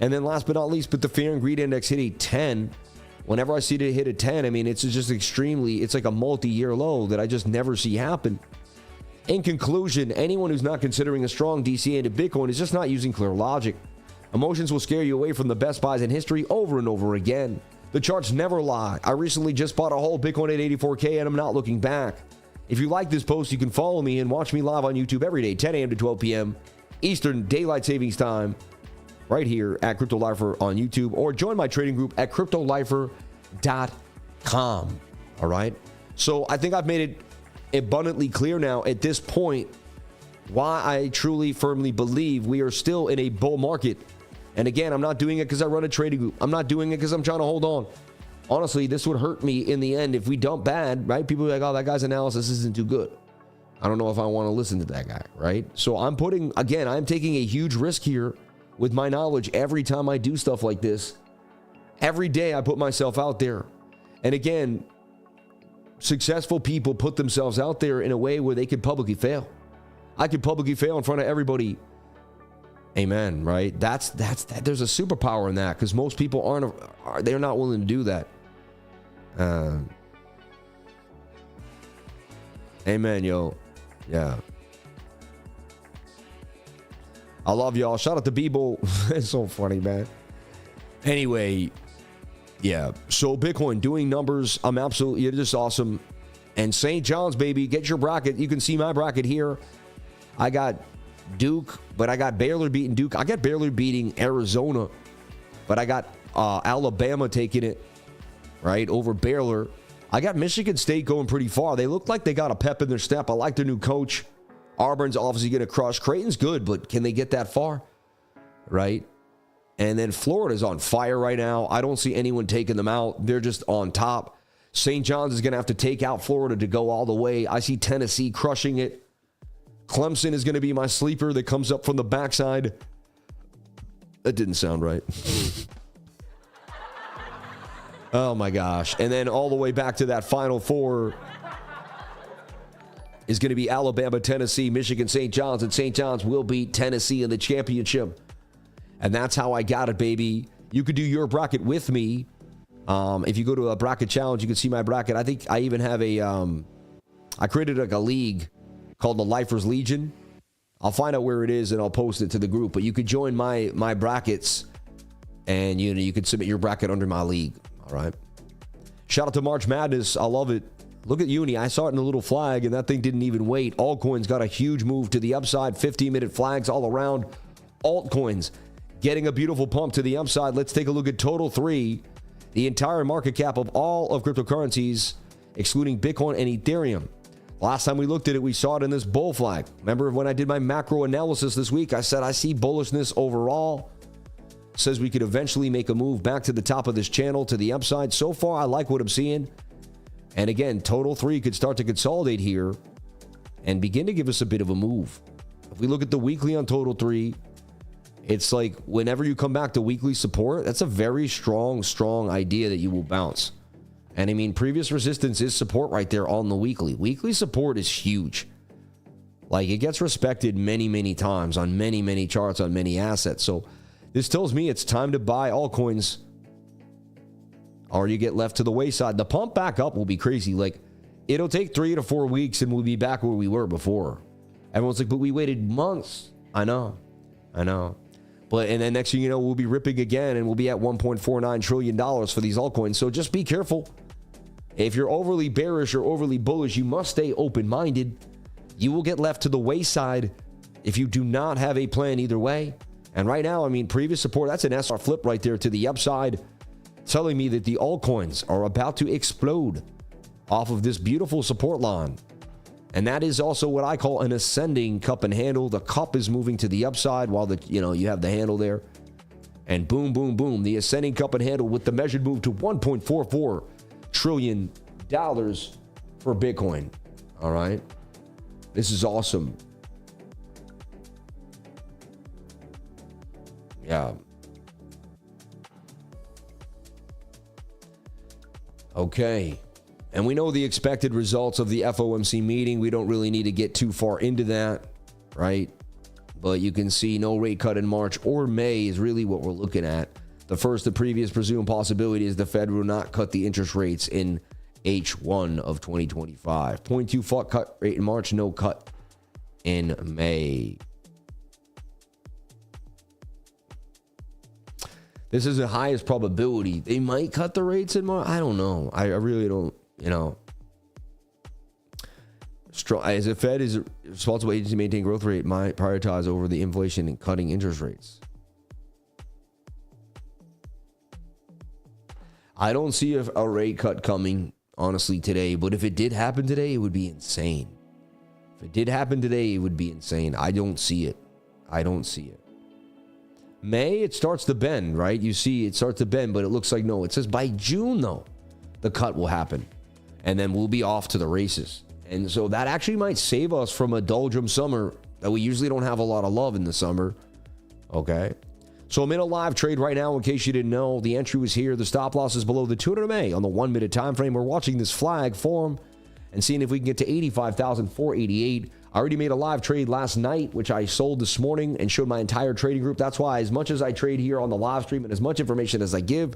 And then last but not least, but the fear and greed index hit a 10. Whenever I see it hit a 10, I mean, it's just extremely, it's like a multi-year low that I just never see happen. In conclusion, anyone who's not considering a strong DCA into Bitcoin is just not using clear logic. Emotions will scare you away from the best buys in history over and over again. The charts never lie. I recently just bought a whole Bitcoin at 84K and I'm not looking back. If you like this post, you can follow me and watch me live on YouTube every day, 10 a.m. to 12 p.m. Eastern Daylight Savings Time, right here at Crypto Lifer on YouTube, or join my trading group at cryptolifer.com. All right. So I think I've made it abundantly clear now at this point why I truly firmly believe we are still in a bull market. And again, I'm not doing it because I run a trading group. I'm not doing it because I'm trying to hold on. Honestly, this would hurt me in the end if we dump bad, right? People are like, oh, that guy's analysis isn't too good. I don't know if I want to listen to that guy, right? So I'm taking a huge risk here with my knowledge every time I do stuff like this. Every day I put myself out there. And again, successful people put themselves out there in a way where they could publicly fail. I could publicly fail in front of everybody. Amen, right? That's there's a superpower in that, because most people they're not willing to do that. Amen, yo. Yeah. I love y'all. Shout out to Bebo. It's so funny, man. Anyway, yeah. So Bitcoin doing numbers. You're just awesome. And St. John's, baby, get your bracket. You can see my bracket here. I got Duke, but I got Baylor beating Duke. I got Baylor beating Arizona, but I got Alabama taking it, right, over Baylor. I got Michigan State going pretty far. They look like they got a pep in their step. I like their new coach. Auburn's obviously going to crush. Creighton's good, but can they get that far, right? And then Florida's on fire right now. I don't see anyone taking them out. They're just on top. St. John's is going to have to take out Florida to go all the way. I see Tennessee crushing it. Clemson is going to be my sleeper that comes up from the backside. That didn't sound right. Oh my gosh. And then all the way back to that Final Four is going to be Alabama, Tennessee, Michigan, St. John's, and St. John's will beat Tennessee in the championship. And that's how I got it, baby. You could do your bracket with me. If you go to a bracket challenge, you can see my bracket. I think I even have I created like a league called the Lifers Legion. I'll find out where it is and I'll post it to the group. But you could join my brackets, and you could submit your bracket under my league. All right. Shout out to March Madness. I love it. Look at Uni. I saw it in the little flag, and that thing didn't even wait. Altcoins got a huge move to the upside. 15-minute flags all around. Altcoins getting a beautiful pump to the upside. Let's take a look at Total 3. The entire market cap of all of cryptocurrencies, excluding Bitcoin and Ethereum. Last time we looked at it, we saw it in this bull flag. Remember when I did my macro analysis this week, I said I see bullishness overall. Says we could eventually make a move back to the top of this channel to the upside. So far, I like what I'm seeing. And again, Total 3 could start to consolidate here and begin to give us a bit of a move. If we look at the weekly on Total 3, it's like whenever you come back to weekly support, that's a very strong idea that you will bounce. And I mean, previous resistance is support right there on the weekly. Weekly support is huge. Like, it gets respected many, many times on many, many charts on many assets. So this tells me it's time to buy altcoins, or you get left to the wayside. The pump back up will be crazy. Like, it'll take 3 to 4 weeks and we'll be back where we were before. Everyone's like, but we waited months. I know. But, and then next thing you know, we'll be ripping again and we'll be at $1.49 trillion for these altcoins. So just be careful. If you're overly bearish or overly bullish, you must stay open-minded. You will get left to the wayside if you do not have a plan either way. And right now, I mean, previous support, that's an SR flip right there to the upside, telling me that the altcoins are about to explode. off of this beautiful support line. And that is also what I call an ascending cup and handle. The cup is moving to the upside while you have the handle there. And boom, boom, boom, the ascending cup and handle with the measured move to $1.44 trillion for Bitcoin. All right. This is awesome. Yeah. Okay. And we know the expected results of the FOMC meeting. We don't really need to get too far into that, right? But you can see no rate cut in March or May is really what we're looking at. The previous presumed possibility is the Fed will not cut the interest rates in H1 of 2025. 0.2 cut rate in March, no cut in May. This is the highest probability. They might cut the rates in March. I don't know. I really don't, As the Fed is a responsible agency to maintain growth rate, might prioritize over the inflation and cutting interest rates. I don't see a rate cut coming, honestly, today. But if it did happen today, it would be insane. If it did happen today, it would be insane. I don't see it. May, it starts to bend, right? You see it starts to bend, but it looks like no. It says by June, though, the cut will happen. And then we'll be off to the races. And so that actually might save us from a doldrum summer that we usually don't have a lot of love in the summer. Okay. So I'm in a live trade right now. In case you didn't know, the entry was here. The stop loss is below the 200 MA on the 1 minute time frame. We're watching this flag form and seeing if we can get to 85,488. I already made a live trade last night, which I sold this morning and showed my entire trading group. That's why as much as I trade here on the live stream and as much information as I give,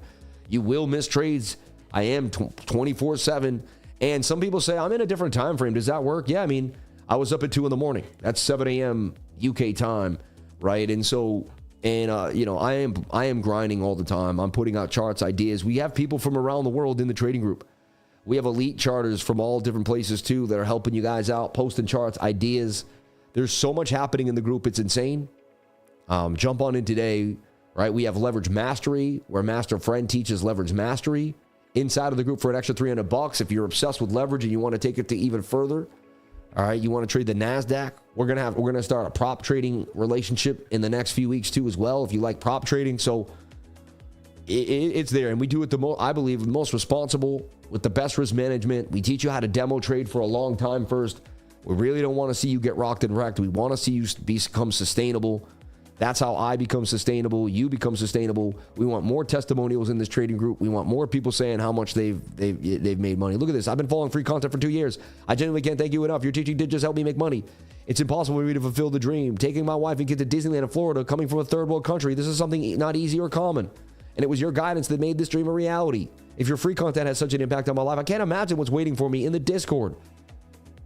you will miss trades. I am 24/7. And some people say, I'm in a different time frame. Does that work? Yeah, I mean, I was up at 2 in the morning. That's 7 a.m. UK time, right? And so, I am grinding all the time. I'm putting out charts, ideas. We have people from around the world in the trading group. We have elite charters from all different places too that are helping you guys out, posting charts, ideas. There's so much happening in the group. It's insane. Jump on in today, right? We have Leverage Mastery, where Master Friend teaches Leverage Mastery inside of the group for an extra $300. If you're obsessed with leverage and you want to take it to even further, all right, you want to trade the NASDAQ, we're going to start a prop trading relationship in the next few weeks too as well, if you like prop trading. So it's there, and we do it I believe the most responsible with the best risk management. We teach you how to demo trade for a long time first. We really don't want to see you get rocked and wrecked. We want to see you become sustainable. That's how I become sustainable. You become sustainable. We want more testimonials in this trading group. We want more people saying how much they've made money. Look at this. I've been following free content for 2 years. I genuinely can't thank you enough. Your teaching did just help me make money. It's impossible for me to fulfill the dream. Taking my wife and kids to Disneyland in Florida, coming from a third world country. This is something not easy or common. And it was your guidance that made this dream a reality. If your free content has such an impact on my life, I can't imagine what's waiting for me in the Discord.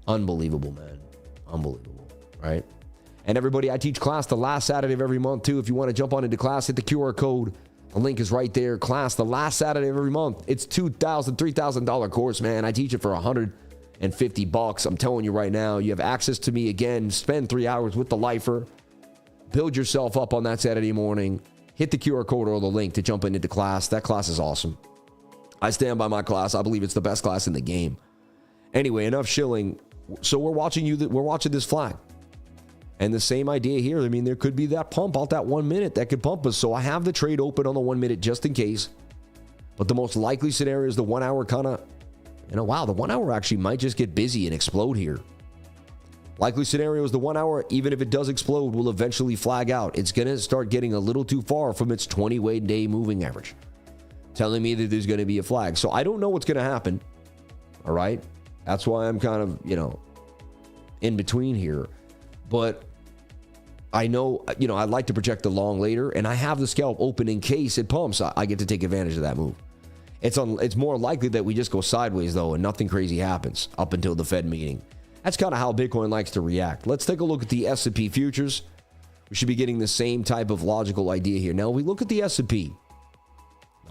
Unbelievable, man. Unbelievable, right? And everybody, I teach class the last Saturday of every month too. If you want to jump on into class, hit the QR code. The link is right there. Class the last Saturday of every month. It's $2,000, $3,000 course, man. I teach it for $150. I'm telling you right now, you have access to me again. Spend 3 hours with the lifer. Build yourself up on that Saturday morning. Hit the QR code or the link to jump into class. That class is awesome. I stand by my class. I believe it's the best class in the game. Anyway, enough shilling. So we're watching this flag. And the same idea here. I mean, there could be that pump out that 1 minute that could pump us. So I have the trade open on the 1 minute just in case. But the most likely scenario is the 1 hour kind of, wow, the 1 hour actually might just get busy and explode here. Likely scenario is the 1 hour, even if it does explode, will eventually flag out. It's going to start getting a little too far from its 20-day moving average, telling me that there's going to be a flag. So I don't know what's going to happen. All right. That's why I'm kind of, in between here. But I know, I'd like to project the long later, and I have the scalp open in case it pumps. I get to take advantage of that move. It's more likely that we just go sideways, though, and nothing crazy happens up until the Fed meeting. That's kind of how Bitcoin likes to react. Let's take a look at the S&P futures. We should be getting the same type of logical idea here. Now, we look at the S&P.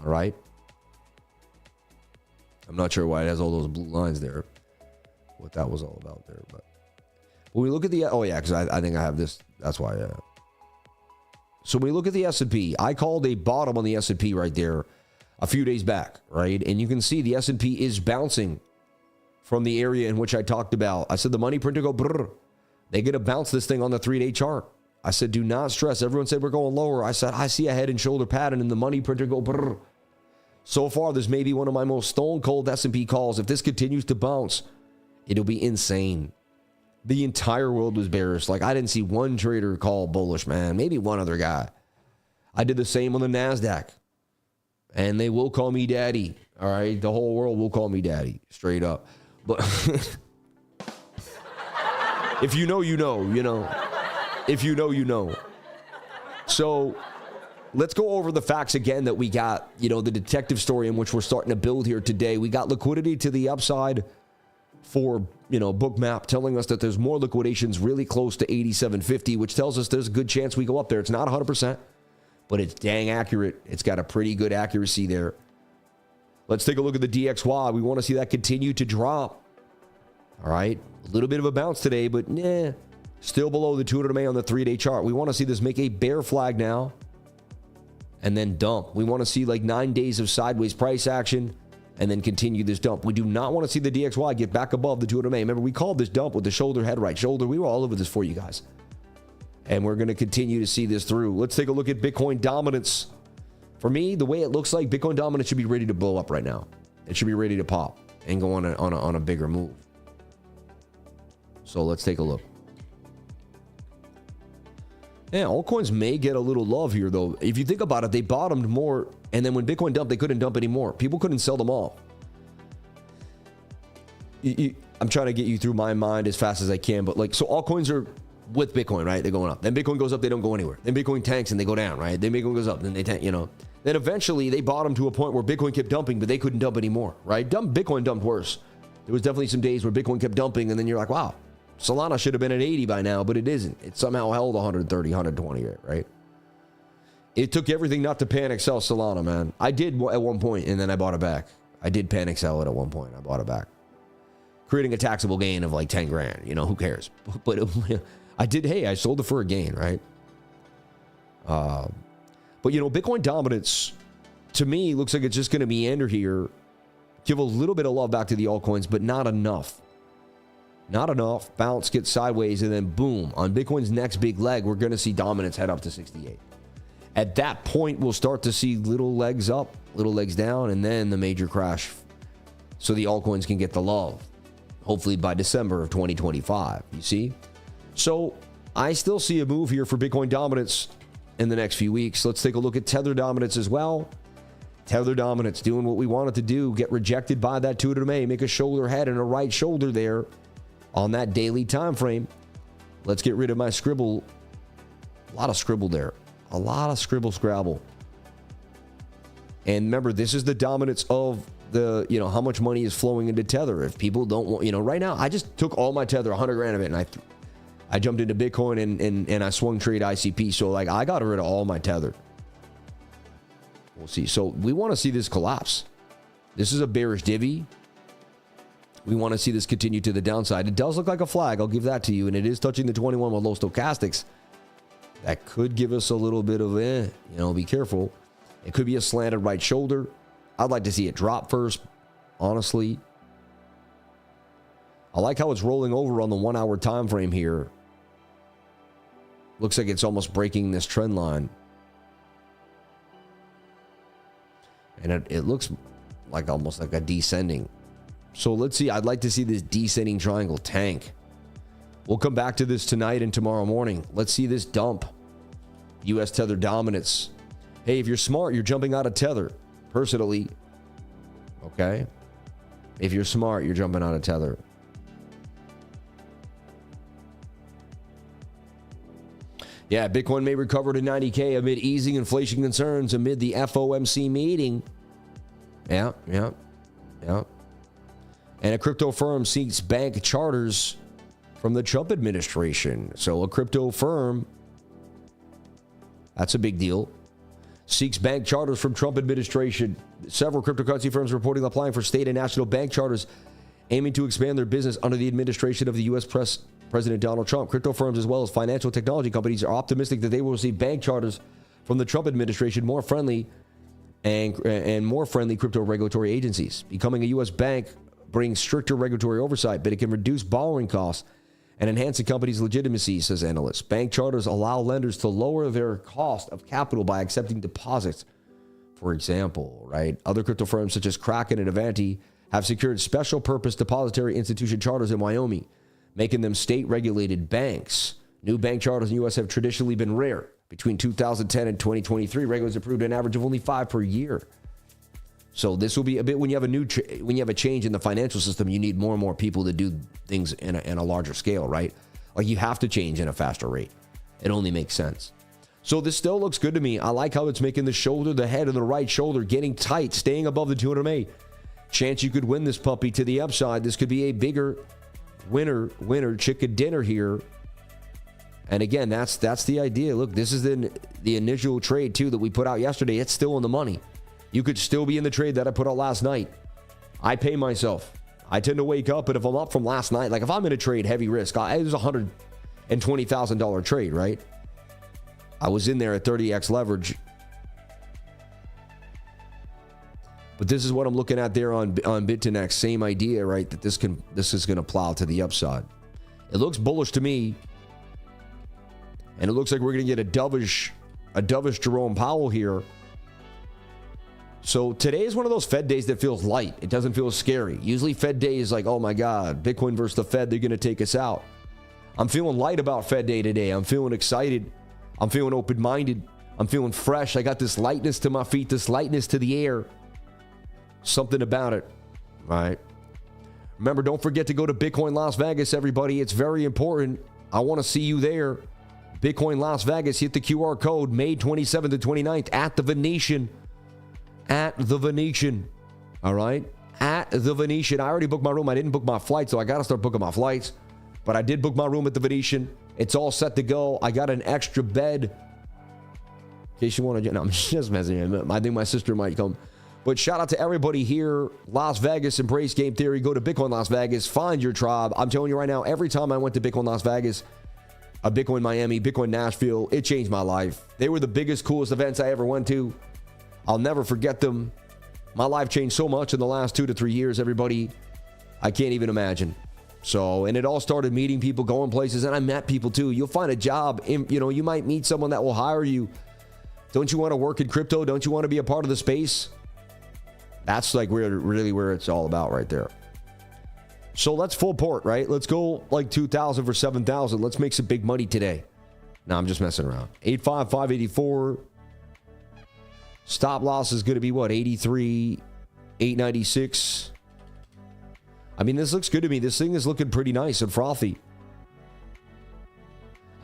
All right. I'm not sure why it has all those blue lines there, what that was all about there, but when we look at the, because I think I have this. That's why. So when we look at the S&P, I called a bottom on the S&P right there a few days back, right? And you can see the S&P is bouncing from the area in which I talked about. I said the money printer go brrr. They get to bounce this thing on the 3-day chart. I said, do not stress. Everyone said we're going lower. I said, I see a head and shoulder pattern and the money printer go brrr. So far, this may be one of my most stone cold S&P calls. If this continues to bounce, it'll be insane. The entire world was bearish. Like, I didn't see one trader call bullish, man. Maybe one other guy. I did the same on the NASDAQ. And they will call me daddy. All right? The whole world will call me daddy. Straight up. But if you know, you know. You know. If you know, you know. So let's go over the facts again that we got, the detective story in which we're starting to build here today. We got liquidity to the upside for, BOOKMAP telling us that there's more liquidations really close to 87.50, which tells us there's a good chance we go up there. It's not 100%, but it's dang accurate. It's got a pretty good accuracy there. Let's take a look at the DXY. We want to see that continue to drop. All right. A little bit of a bounce today, but still below the 200 MA on the 3-day chart. We want to see this make a bear flag now and then dump. We want to see like 9 days of sideways price action and then continue this dump. We do not want to see the DXY get back above the 200 MA. Remember, we called this dump with the shoulder, head, right shoulder. We were all over this for you guys. And we're going to continue to see this through. Let's take a look at Bitcoin dominance. For me, the way it looks like, Bitcoin dominance should be ready to blow up right now. It should be ready to pop and go on a bigger move. So let's take a look. Yeah, altcoins may get a little love here, though. If you think about it, they bottomed more, and then when Bitcoin dumped, they couldn't dump anymore. People couldn't sell them off. I'm trying to get you through my mind as fast as I can, but so altcoins are with Bitcoin, right? They're going up. Then Bitcoin goes up, they don't go anywhere. Then Bitcoin tanks and they go down, right? Then Bitcoin goes up, then they tank, Then eventually they bottomed to a point where Bitcoin kept dumping, but they couldn't dump anymore, right? Bitcoin dumped worse. There was definitely some days where Bitcoin kept dumping, and then you're like, wow, Solana should have been at 80 by now, but it isn't. It somehow held 130, 120, right? It took everything not to panic sell Solana, man. I did at one point, and then I bought it back. I did panic sell it at one point. I bought it back. Creating a taxable gain of like 10 grand. Who cares? But I did, I sold it for a gain, right? But, Bitcoin dominance, to me, looks like it's just going to meander here. Give a little bit of love back to the altcoins, but not enough. Not enough. Bounce, get sideways, and then boom. On Bitcoin's next big leg, we're going to see dominance head up to 68. At that point, we'll start to see little legs up, little legs down, and then the major crash. So the altcoins can get the love. Hopefully by December of 2025. You see? So I still see a move here for Bitcoin dominance in the next few weeks. Let's take a look at Tether dominance as well. Tether dominance doing what we wanted to do. Get rejected by that 200 MA. Make a shoulder head and a right shoulder there. On that daily time frame. Let's get rid of my scribble. A lot of scribble there. A lot of scribble scrabble. And remember, this is the dominance of the, how much money is flowing into Tether. If people don't want, right now, I just took all my Tether, 100 grand of it, and I jumped into Bitcoin and I swung trade ICP. So I got rid of all my Tether. We'll see. So we want to see this collapse. This is a bearish divvy. We want to see this continue to the downside. It does look like a flag. I'll give that to you. And it is touching the 21 with low stochastics. That could give us a little bit of, be careful. It could be a slanted right shoulder. I'd like to see it drop first, honestly. I like how it's rolling over on the 1 hour time frame here. Looks like it's almost breaking this trend line. And it looks like almost like a descending. So let's see. I'd like to see this descending triangle tank. We'll come back to this tonight and tomorrow morning. Let's see this dump. US Tether dominance. Hey, if you're smart, you're jumping out of Tether. Personally. Okay? If you're smart, you're jumping out of Tether. Yeah, Bitcoin may recover to 90K amid easing inflation concerns amid the FOMC meeting. Yeah. And a crypto firm seeks bank charters from the Trump administration. So a crypto firm, that's a big deal, seeks bank charters from Trump administration. Several cryptocurrency firms reporting applying for state and national bank charters aiming to expand their business under the administration of the U.S. President Donald Trump. Crypto firms as well as financial technology companies are optimistic that they will receive bank charters from the Trump administration, more friendly and more friendly crypto regulatory agencies. Becoming a U.S. bank bring stricter regulatory oversight, but it can reduce borrowing costs and enhance the company's legitimacy, says analysts. Bank charters allow lenders to lower their cost of capital by accepting deposits, for example, right? Other crypto firms such as Kraken and Avanti have secured special purpose depository institution charters in Wyoming, making them state-regulated banks. New bank charters in the U.S. have traditionally been rare. Between 2010 and 2023, regulators approved an average of only 5 per year. So this will be a bit when you have when you have a change in the financial system, you need more and more people to do things in a larger scale, right? Like you have to change in a faster rate. It only makes sense. So this still looks good to me. I like how it's making the shoulder, the head, and the right shoulder getting tight, staying above the 200 MA. Chance you could win this puppy to the upside. This could be a bigger winner chicken dinner here. And again, that's the idea. Look, this is the initial trade too that we put out yesterday. It's still in the money. You could still be in the trade that I put out last night. I pay myself. I tend to wake up, and if I'm up from last night, like if I'm in a trade heavy risk, it was a $120,000 trade, right? I was in there at 30x leverage. But this is what I'm looking at there on BITUNIX. Same idea, right? That this is going to plow to the upside. It looks bullish to me. And it looks like we're going to get a dovish Jerome Powell here. So today is one of those Fed days that feels light. It doesn't feel scary. Usually Fed day is like, oh my God, Bitcoin versus the Fed, they're going to take us out. I'm feeling light about Fed day today. I'm feeling excited. I'm feeling open-minded. I'm feeling fresh. I got this lightness to my feet, this lightness to the air. Something about it, right? Remember, don't forget to go to Bitcoin Las Vegas, everybody. It's very important. I want to see you there. Bitcoin Las Vegas, hit the QR code, May 27th to 29th at the Venetian. At the Venetian. All right? At the Venetian. I already booked my room. I didn't book my flight, so I got to start booking my flights. But I did book my room at the Venetian. It's all set to go. I got an extra bed. In case you want to... No, I'm just messing. I think my sister might come. But shout out to everybody here. Las Vegas, embrace game theory. Go to Bitcoin Las Vegas. Find your tribe. I'm telling you right now, every time I went to Bitcoin Las Vegas, Bitcoin Miami, Bitcoin Nashville, it changed my life. They were the biggest, coolest events I ever went to. I'll never forget them. My life changed so much in the last 2 to 3 years, everybody. I can't even imagine. So, and it all started meeting people, going places, and I met people too. You'll find a job. You might meet someone that will hire you. Don't you want to work in crypto? Don't you want to be a part of the space? That's like really where it's all about right there. So let's full port, right? Let's go like 2,000 for 7,000. Let's make some big money today. No, I'm just messing around. 85584. Stop loss is going to be what? 83, 896. I mean, this looks good to me. This thing is looking pretty nice and frothy.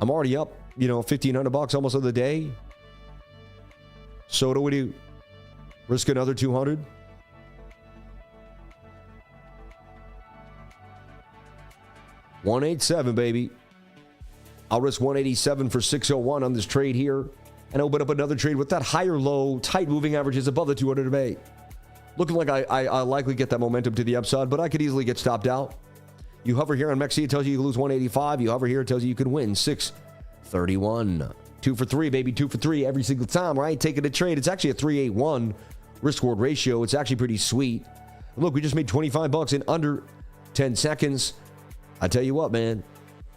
I'm already up, $1,500 almost of the day. So what do we do? Risk another 200? $187, baby. I'll risk 187 for 601 on this trade here and open up another trade with that higher low, tight moving averages above the 200 MA. Looking like I likely get that momentum to the upside, but I could easily get stopped out. You hover here on MEXC, it tells you you lose 185. You hover here, it tells you you can win 631. 2 for 3, baby. 2 for 3 every single time, right? Taking a trade. It's actually a 381 risk reward ratio. It's actually pretty sweet. Look, we just made $25 in under 10 seconds. I tell you what, man,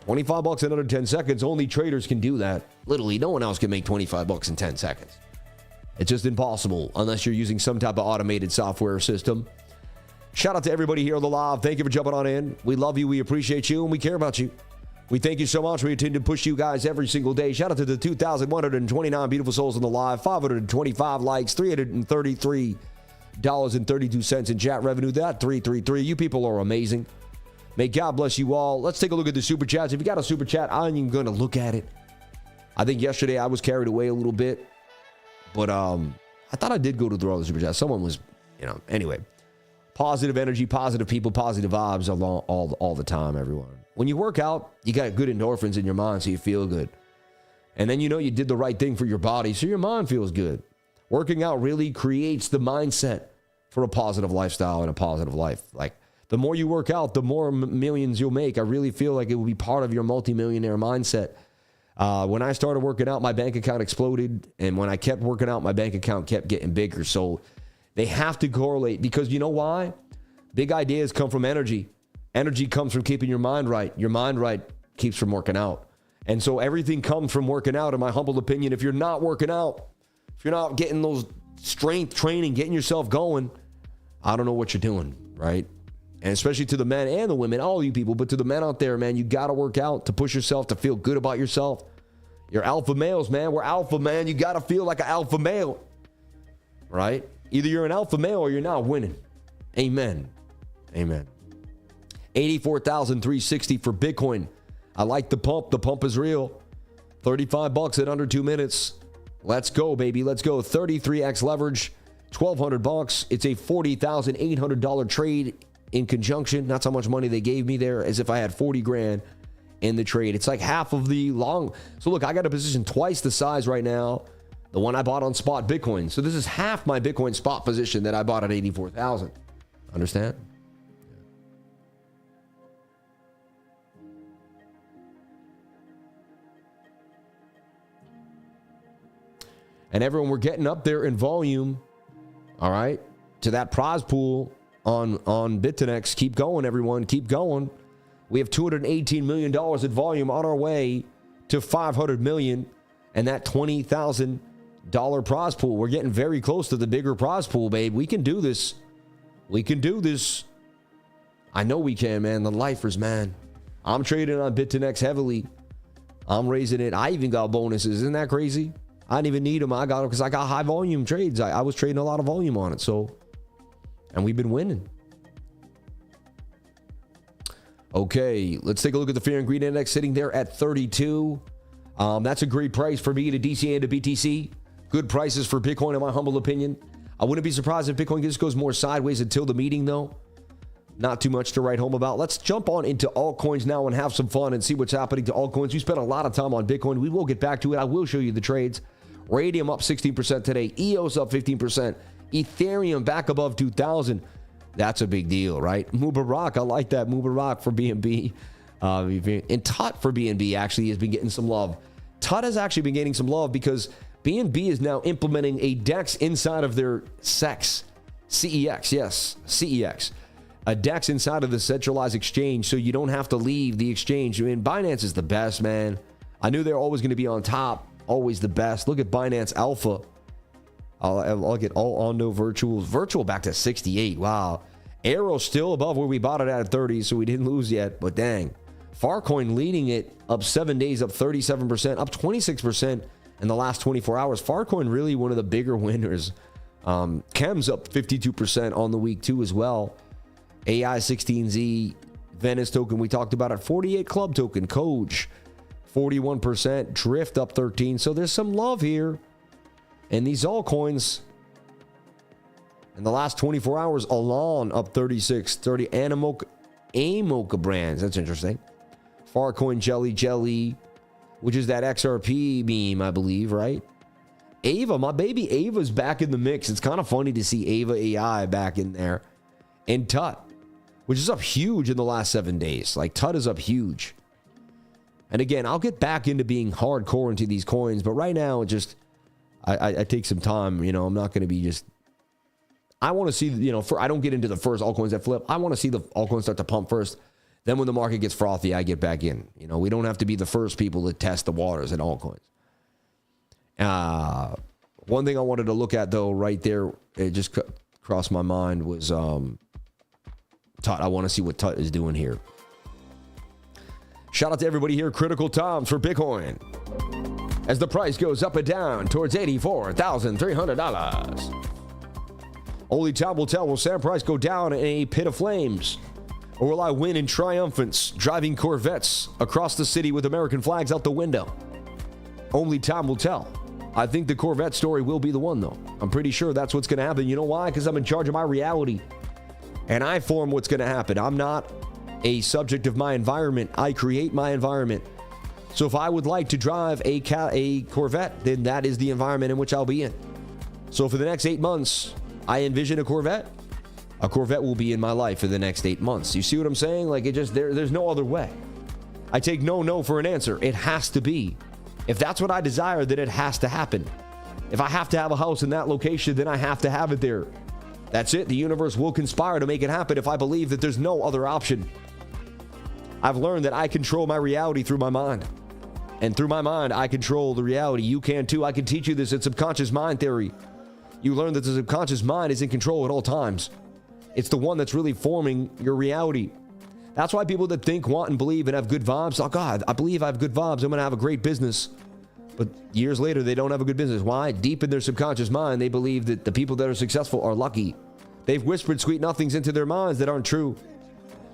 $25 in under 10 seconds, only traders can do that. Literally, no one else can make $25 in 10 seconds. It's just impossible unless you're using some type of automated software system. Shout out to everybody here on the live. Thank you for jumping on in. We love you. We appreciate you. And we care about you. We thank you so much. We intend to push you guys every single day. Shout out to the 2,129 beautiful souls on the live. 525 likes. $333.32 in chat revenue. That 333. You people are amazing. May God bless you all. Let's take a look at the super chats. If you got a super chat, I'm even going to look at it. I think yesterday I was carried away a little bit. But I thought I did go through all the super chats. Someone was, anyway. Positive energy, positive people, positive vibes all the time, everyone. When you work out, you got good endorphins in your mind, so you feel good. And then you did the right thing for your body, so your mind feels good. Working out really creates the mindset for a positive lifestyle and a positive life. Like, the more you work out, the more millions you'll make. I really feel like it will be part of your multimillionaire mindset. When I started working out, my bank account exploded. And when I kept working out, my bank account kept getting bigger. So they have to correlate because you know why? Big ideas come from energy. Energy comes from keeping your mind right. Your mind right keeps from working out. And so everything comes from working out, in my humble opinion. If you're not working out, if you're not getting those strength training, getting yourself going, I don't know what you're doing, right? And especially to the men and the women, all you people, but to the men out there, man, you got to work out to push yourself, to feel good about yourself. You're alpha males, man. We're alpha, man. You got to feel like an alpha male, right? Either you're an alpha male or you're not winning. Amen. Amen. 84,360 for Bitcoin. I like the pump. The pump is real. 35 bucks in under 2 minutes. Let's go, baby. Let's go. 33x leverage. 1,200 bucks. It's a $40,800 trade in conjunction. That's how much money they gave me there, as if I had 40 grand in the trade. It's like half of the long. So look, I got a position twice the size right now, the one I bought on spot Bitcoin. So this is half my Bitcoin spot position that I bought at 84,000. Understand? And everyone, we're getting up there in volume, all right, to that prize pool on BITUNIX. Keep going, everyone. Keep going. We have $218 million in volume on our way to $500 million and that $20,000 prize pool. We're getting very close to the bigger prize pool, babe. We can do this. We can do this. I know we can, man. The lifers, man. I'm trading on BITUNIX heavily. I'm raising it. I even got bonuses. Isn't that crazy? I didn't even need them. I got them because I got high volume trades. I was trading a lot of volume on it. So, and we've been winning. Okay, let's take a look at the Fear and Greed Index sitting there at 32. That's a great price for me to DCA and to BTC. Good prices for Bitcoin, in my humble opinion. I wouldn't be surprised if Bitcoin just goes more sideways until the meeting, though. Not too much to write home about. Let's jump on into altcoins now and have some fun and see what's happening to altcoins. We spent a lot of time on Bitcoin. We will get back to it. I will show you the trades. Radium up 16% today. EOS up 15%. Ethereum back above 2,000. That's a big deal, right? Mubarak, I like that. Mubarak for BNB. And TUT for BNB actually has been getting some love. TUT has actually been getting some love because BNB is now implementing a DEX inside of their CEX. CEX, yes, CEX. A DEX inside of the centralized exchange, so you don't have to leave the exchange. I mean, Binance is the best, man. I knew they're always going to be on top, always the best. Look at Binance Alpha. I'll get all ONDO virtuals. Virtual back to 68. Wow. Arrow still above where we bought it at 30, so we didn't lose yet, but dang. Farcoin leading it, up 7 days, up 37%, up 26% in the last 24 hours. Farcoin really one of the bigger winners. Chem's up 52% on the week too as well. AI16Z, Venice token, we talked about it. 48 Club token, Coach, 41%. Drift up 13. So there's some love here. And these altcoins, in the last 24 hours, Alon up 36, 30. Amoca brands. That's interesting. Farcoin Jelly, which is that XRP meme, I believe, right? Ava, my baby Ava's back in the mix. It's kind of funny to see Ava AI back in there. And TUT, which is up huge in the last 7 days. Like, TUT is up huge. And again, I'll get back into being hardcore into these coins, but right now, it just, I take some time. You know, I'm not going to be just, I want to see, you know, I don't get into the first altcoins that flip. I want to see the altcoins start to pump first. Then when the market gets frothy, I get back in. You know, we don't have to be the first people to test the waters in altcoins. One thing I wanted to look at, though, right there, it just crossed my mind, was TUT. I want to see what TUT is doing here. Shout out to everybody here. Critical times for Bitcoin as the price goes up and down towards $84,300. Only time will tell. Will Sam Price go down in a pit of flames? Or will I win in triumphance, driving Corvettes across the city with American flags out the window? Only time will tell. I think the Corvette story will be the one, though. I'm pretty sure that's what's going to happen. You know why? Because I'm in charge of my reality. And I form what's going to happen. I'm not a subject of my environment. I create my environment. So if I would like to drive a Corvette, then that is the environment in which I'll be in. So for the next 8 months, I envision a Corvette will be in my life for the next 8 months. You see what I'm saying? Like, it just, there's no other way. I take no for an answer. It has to be. If that's what I desire, then it has to happen. If I have to have a house in that location, then I have to have it there. That's it. The universe will conspire to make it happen if I believe that there's no other option. I've learned that I control my reality through my mind. And through my mind, I control the reality. You can too. I can teach you this. It's subconscious mind theory. You learn that the subconscious mind is in control at all times. It's the one that's really forming your reality. That's why people that think, want, and believe and have good vibes, oh God, I believe I have good vibes. I'm going to have a great business. But years later, they don't have a good business. Why? Deep in their subconscious mind, they believe that the people that are successful are lucky. They've whispered sweet nothings into their minds that aren't true.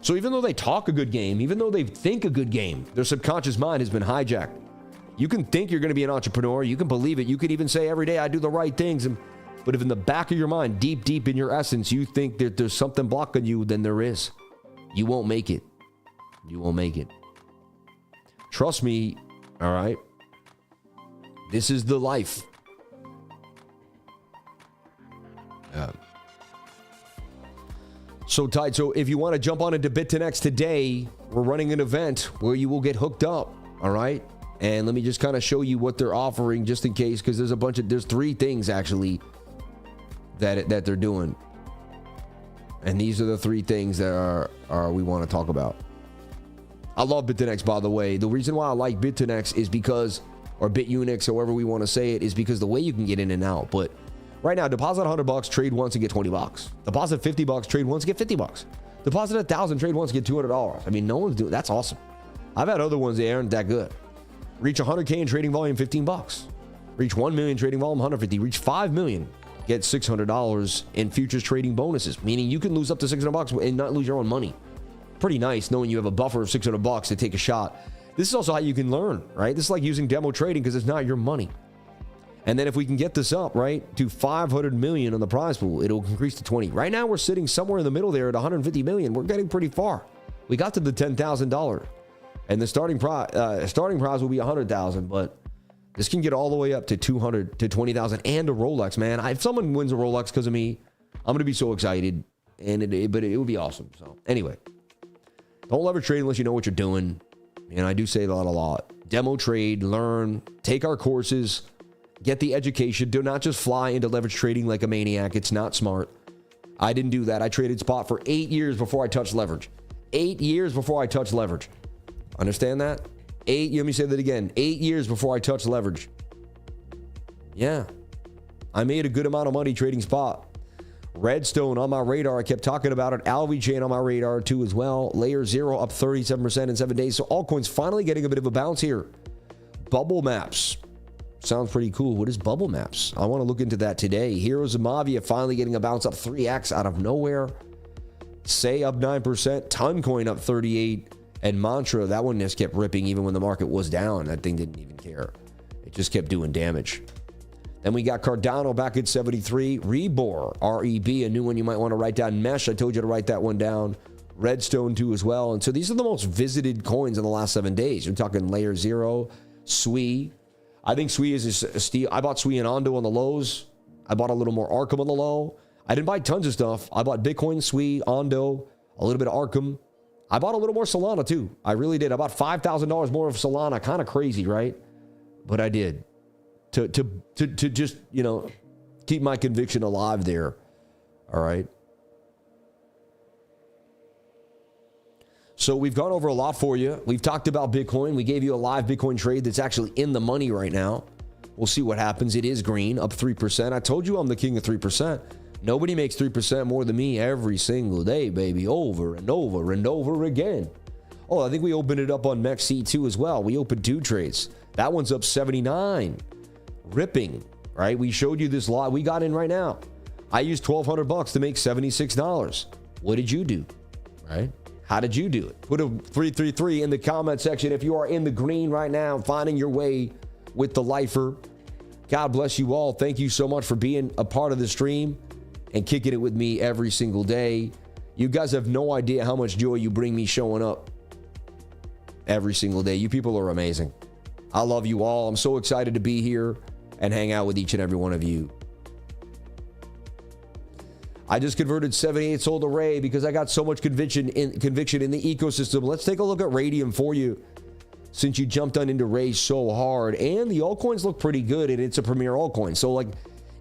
So even though they talk a good game, even though they think a good game, their subconscious mind has been hijacked. You can think you're going to be an entrepreneur. You can believe it. You could even say every day, I do the right things. But if in the back of your mind, deep, deep in your essence, you think that there's something blocking you, then there is. You won't make it. You won't make it. Trust me, all right? This is the life. Yeah. So tight. So if you want to jump on into BITUNIX today, we're running an event where you will get hooked up, all right? And let me just kind of show you what they're offering just in case, because there's three things actually that they're doing. And these are the three things that are we want to talk about. I love BITUNIX, by the way. The reason why I like BITUNIX is because, or BITUNIX, however we want to say it, is because the way you can get in and out. But right now, deposit $100, trade once and get $20. Deposit $50, trade once, get $50. Deposit $1,000, trade once, get $200. I mean, no one's doing that's awesome. I've had other ones that aren't that good. Reach 100K in trading volume, $15. Reach 1 million trading volume, 150. Reach 5 million, get $600 in futures trading bonuses, meaning you can lose up to $600 and not lose your own money. Pretty nice knowing you have a buffer of $600 to take a shot. This is also how you can learn, right? This is like using demo trading because it's not your money. And then if we can get this up, right, to 500 million on the prize pool, it'll increase to 20. Right now, we're sitting somewhere in the middle there at 150 million. We're getting pretty far. We got to the $10,000. And the starting prize will be 100,000, but this can get all the way up to 200 to 20,000 and a Rolex, man. If someone wins a Rolex because of me, I'm going to be so excited, but it would be awesome. So anyway, don't leverage trade unless you know what you're doing. And I do say that a lot. Demo trade, learn, take our courses, get the education. Do not just fly into leverage trading like a maniac. It's not smart. I didn't do that. I traded spot for 8 years before I touched leverage. 8 years before I touched leverage. Understand that? Let me say that again. 8 years before I touched leverage. Yeah. I made a good amount of money trading spot. Redstone on my radar. I kept talking about it. Alvy chain on my radar too as well. Layer 0 up 37% in 7 days. So altcoins finally getting a bit of a bounce here. Bubble maps. Sounds pretty cool. What is bubble maps? I want to look into that today. Heroes of Mavia finally getting a bounce up 3x out of nowhere. Say up 9%. Toncoin up 38%. And Mantra, that one just kept ripping even when the market was down. That thing didn't even care. It just kept doing damage. Then we got Cardano back at 73. Rebor, REB, a new one you might want to write down. Mesh, I told you to write that one down. Redstone too as well. And so these are the most visited coins in the last 7 days. You're talking Layer 0, SWI. I think SWI is a steal. I bought SWI and ONDO on the lows. I bought a little more ARKM on the low. I didn't buy tons of stuff. I bought Bitcoin, SWI, ONDO, a little bit of ARKM. I bought a little more Solana too. I really did. I bought $5,000 more of Solana. Kind of crazy, right? But I did. To just, keep my conviction alive there. All right. So we've gone over a lot for you. We've talked about Bitcoin. We gave you a live Bitcoin trade that's actually in the money right now. We'll see what happens. It is green, up 3%. I told you I'm the king of 3%. Nobody makes 3% more than me every single day, baby, over and over and over again. Oh, I think we opened it up on MEXC2 as well. We opened 2 trades. That one's up 79. Ripping, right? We showed you this lot. We got in right now. I used $1,200 to make $76. What did you do, right? How did you do it? Put a 333 in the comment section if you are in the green right now, finding your way with the lifer. God bless you all. Thank you so much for being a part of the stream and kicking it with me every single day. You guys have no idea how much joy you bring me showing up every single day. You people are amazing. I love you all. I'm so excited to be here and hang out with each and every one of you. I just converted 78 sold array because I got so much conviction in the ecosystem. Let's take a look at Radium for you since you jumped on into Ray so hard. And the altcoins look pretty good, and it's a premier altcoin. So, like,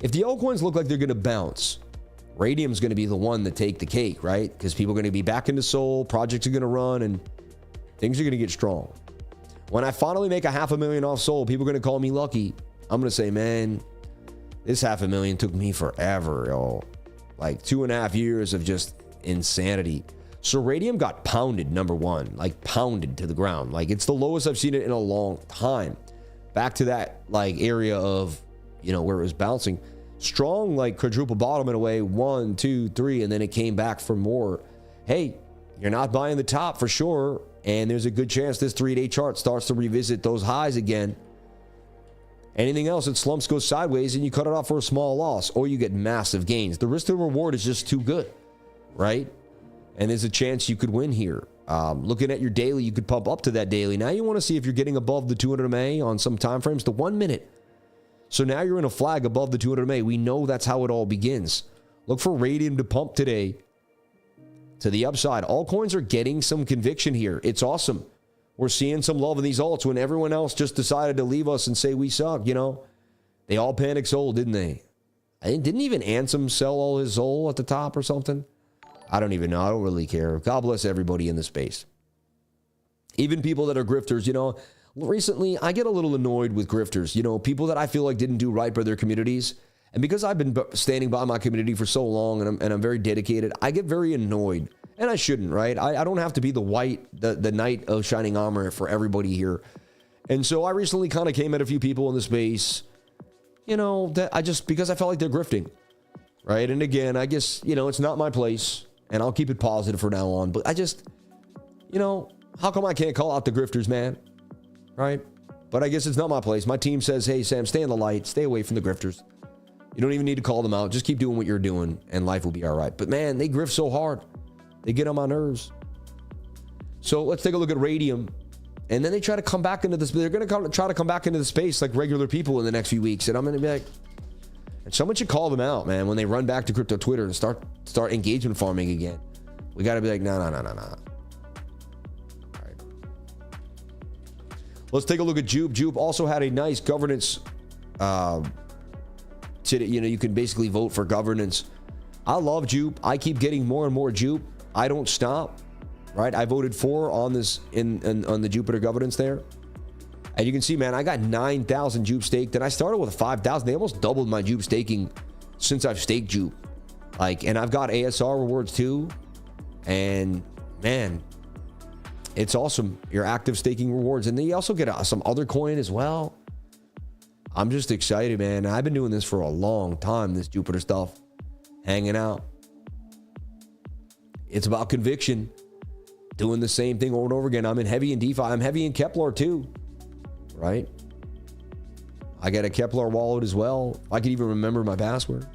if the altcoins look like they're going to bounce, Radium's going to be the one to take the cake, right? Because people are going to be back into Sol, projects are going to run, and things are going to get strong. When I finally make $500,000 off Sol, people are going to call me lucky. I'm going to say, man, this $500,000 took me forever, yo. Like 2.5 years of just insanity. So Radium got pounded, number one, like pounded to the ground. Like it's the lowest I've seen it in a long time. Back to that like area of, you know, where it was bouncing. Strong, like quadruple bottom in a way, 1, 2, 3, and then it came back for more. Hey, you're not buying the top for sure, and there's a good chance this 3-day chart starts to revisit those highs again. Anything else, it slumps, goes sideways, and you cut it off for a small loss, or you get massive gains. The risk to reward is just too good, right? And there's a chance you could win here. Looking at your daily, you could pump up to that daily. Now you want to see if you're getting above the 200 MA on some time frames, the 1 minute. So now you're in a flag above the 200 MA. We know that's how it all begins. Look for Radium to pump today to the upside. All coins are getting some conviction here. It's awesome. We're seeing some love in these alts when everyone else just decided to leave us and say we suck, you know. They all panicked Sol, didn't they? Didn't even Ansem sell all his Sol at the top or something? I don't even know. I don't really care. God bless everybody in the space. Even people that are grifters, you know. Recently, I get a little annoyed with grifters. You know, people that I feel like didn't do right by their communities. And because I've been standing by my community for so long and I'm very dedicated, I get very annoyed. And I shouldn't, right? I don't have to be the knight of shining armor for everybody here. And so I recently kind of came at a few people in the space, you know, that because I felt like they're grifting, right? And again, I guess, you know, it's not my place. And I'll keep it positive from now on. But I just, you know, how come I can't call out the grifters, man? Right? But I guess it's not my place. My team says, hey, Sam, stay in the light. Stay away from the grifters. You don't even need to call them out. Just keep doing what you're doing, and life will be all right. But, man, they grift so hard. They get on my nerves. So let's take a look at Radium. And then they try to come back into this. They're going to try to come back into the space like regular people in the next few weeks. And I'm going to be like, and someone should call them out, man, when they run back to crypto Twitter and start engagement farming again. We got to be like, no. All right. Let's take a look at Jupe. Jupe also had a nice governance. Today, you know, you can basically vote for governance. I love Jupe. I keep getting more and more Jupe. I don't stop. Right? I voted for on this on the Jupiter governance there. And you can see, man, I got 9,000 Jupe staked, and I started with 5,000. They almost doubled my Jupe staking since I've staked Jupe. Like, and I've got ASR rewards too. And man, it's awesome. Your active staking rewards, and then you also get some other coin as well. I'm just excited, man. I've been doing this for a long time. This Jupiter stuff, hanging out. It's about conviction. Doing the same thing over and over again. I'm in heavy in DeFi. I'm heavy in Kepler too. Right? I got a Kepler wallet as well. I can even remember my password.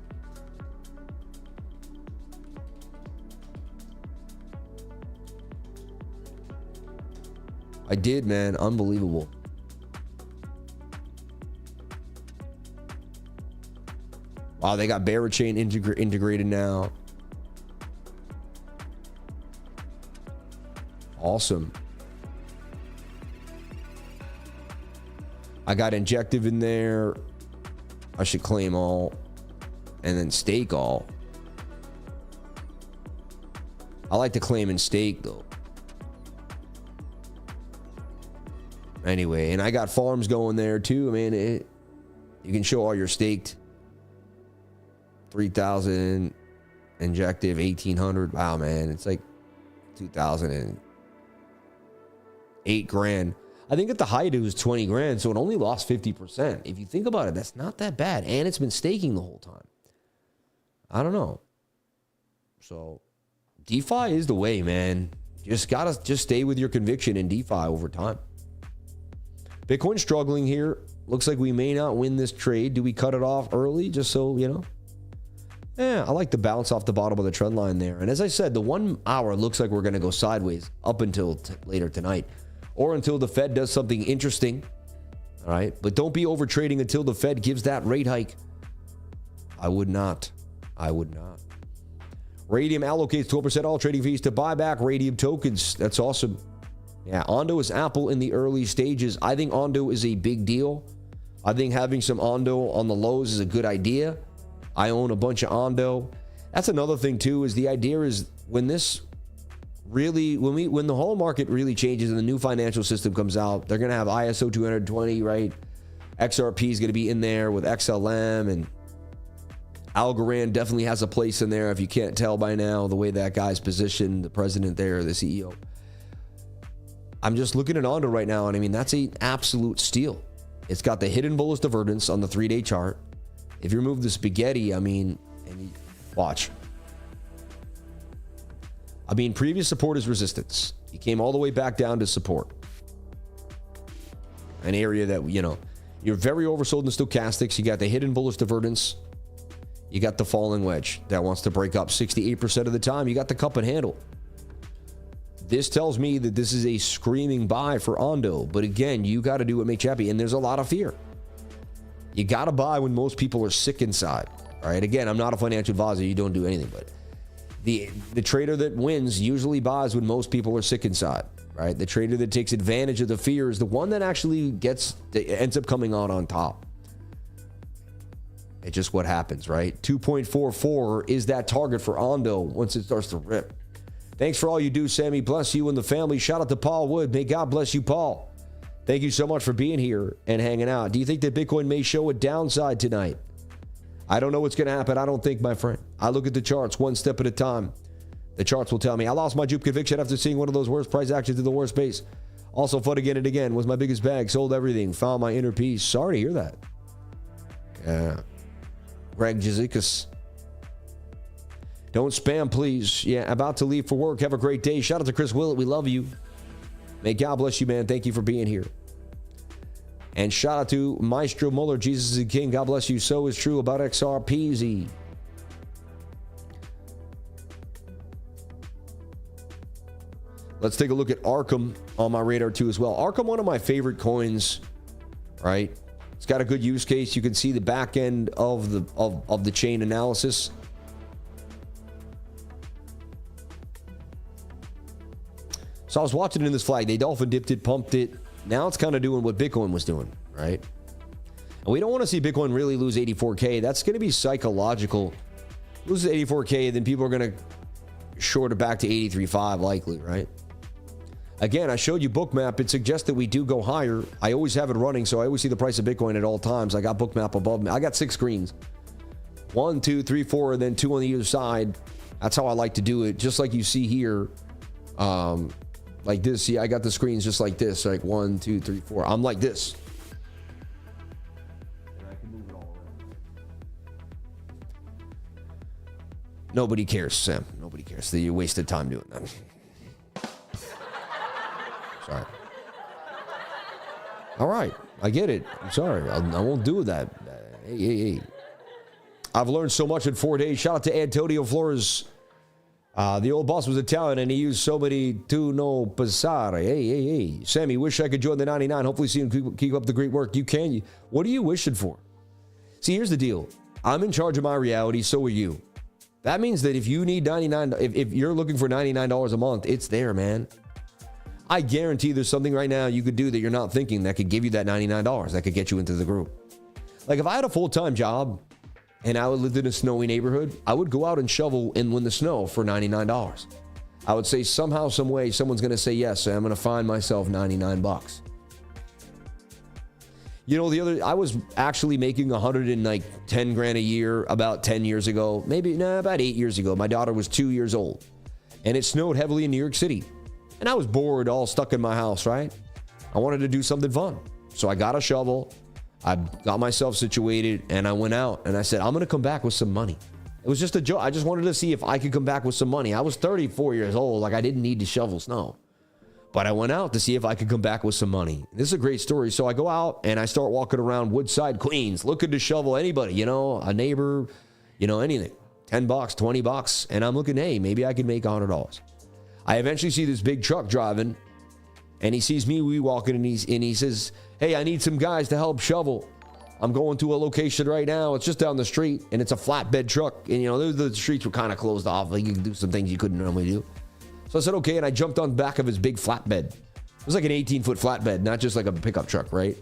I did, man. Unbelievable. Wow, they got Barachain integrated now. Awesome. I got Injective in there. I should claim all and then stake all. I like to claim and stake though. Anyway, and I got farms going there too. I mean, you can show all your staked. 3,000 Injective, 1,800. Wow, man, it's like 2,008 grand. I think at the height it was 20 grand, so it only lost 50%. If you think about it, that's not that bad. And it's been staking the whole time. I don't know. So DeFi is the way, man. You just gotta stay with your conviction in DeFi over time. Bitcoin struggling here. Looks like we may not win this trade. Do we cut it off early just so, you know? Yeah, I like the bounce off the bottom of the trend line there. And as I said, the 1 hour looks like we're going to go sideways up until later tonight. Or until the Fed does something interesting. All right? But don't be over trading until the Fed gives that rate hike. I would not. Radium allocates 12% all trading fees to buy back Radium tokens. That's awesome. Yeah, ONDO is Apple in the early stages. I think ONDO is a big deal. I think having some ONDO on the lows is a good idea. I own a bunch of ONDO. That's another thing too, is the idea is when this really, when the whole market really changes and the new financial system comes out, they're going to have ISO 220, right? XRP is going to be in there with XLM, and Algorand definitely has a place in there if you can't tell by now the way that guy's positioned, the president there, the CEO. I'm just looking at ONDO right now, and I mean, that's an absolute steal. It's got the hidden bullish divergence on the 3-day chart. If you remove the spaghetti, I mean, and you watch. I mean, previous support is resistance. You came all the way back down to support. An area that, you know, you're very oversold in the stochastics. You got the hidden bullish divergence. You got the falling wedge that wants to break up 68% of the time. You got the cup and handle. This tells me that this is a screaming buy for ONDO. But again, you got to do what makes you happy. And there's a lot of fear. You got to buy when most people are sick inside. All right. Again, I'm not a financial advisor. You don't do anything. But the trader that wins usually buys when most people are sick inside. Right. The trader that takes advantage of the fear is the one that actually ends up coming out on top. It's just what happens, right? 2.44 is that target for ONDO once it starts to rip. Thanks for all you do, Sammy. Bless you and the family. Shout out to Paul Wood. May God bless you, Paul. Thank you so much for being here and hanging out. Do you think that Bitcoin may show a downside tonight? I don't know what's going to happen. I don't think, my friend. I look at the charts one step at a time. The charts will tell me. I lost my Jupe conviction after seeing one of those worst price actions in the worst space. Also, fun again and again. Was my biggest bag. Sold everything. Found my inner peace. Sorry to hear that. Yeah. Greg Jazikas. Don't spam, please. Yeah, about to leave for work. Have a great day. Shout out to Chris Willett. We love you. May God bless you, man. Thank you for being here. And shout out to Maestro Muller. Jesus is King. God bless you. So is true about XRPZ. Let's take a look at ARKM on my radar too as well. ARKM, one of my favorite coins, right? It's got a good use case. You can see the back end of the chain analysis. So I was watching in this flag. They dolphin dipped it, pumped it. Now it's kind of doing what Bitcoin was doing, right? And we don't want to see Bitcoin really lose 84K. That's going to be psychological. Loses 84K, then people are going to short it back to 83.5 likely, right? Again, I showed you BOOKMAP. It suggests that we do go higher. I always have it running, so I always see the price of Bitcoin at all times. I got BOOKMAP above me. I got 6 screens. 1, 2, 3, 4, and then 2 on the other side. That's how I like to do it, just like you see here. Like this. See, I got the screens just like this, like 1, 2, 3, 4. I'm like this. And I can move it all around. Nobody cares, Sam. Nobody cares. You wasted time doing that. Sorry. All right. I get it. I'm sorry. I won't do that. Hey. I've learned so much in 4 days. Shout out to Antonio Flores. The old boss was Italian and he used so many to no passare. Hey. Sammy, wish I could join the 99. Hopefully see you keep up the great work. You can. What are you wishing for? See, here's the deal. I'm in charge of my reality. So are you. That means that if you need 99, if you're looking for $99 a month, it's there, man. I guarantee there's something right now you could do that you're not thinking that could give you that $99 that could get you into the group. Like if I had a full-time job and I lived in a snowy neighborhood, I would go out and shovel in the snow for $99. I would say somehow, some way, someone's going to say yes, so I'm going to find myself $99. You know, I was actually making 110 grand a year about 10 years ago, about 8 years ago. My daughter was 2 years old and it snowed heavily in New York City. And I was bored, all stuck in my house, right? I wanted to do something fun. So I got a shovel. I got myself situated and I went out and I said, I'm going to come back with some money. It was just a joke. I just wanted to see if I could come back with some money. I was 34 years old. Like I didn't need to shovel snow, but I went out to see if I could come back with some money. This is a great story. So I go out and I start walking around Woodside, Queens, looking to shovel anybody, a neighbor, anything, $10, $20. And I'm looking, hey, maybe I could make $100. I eventually see this big truck driving and he sees me walking and he says, hey, I need some guys to help shovel. I'm going to a location right now. It's just down the street and it's a flatbed truck. And the streets were kind of closed off. Like you could do some things you couldn't normally do. So I said, okay. And I jumped on the back of his big flatbed. It was like an 18-foot flatbed, not just like a pickup truck, right?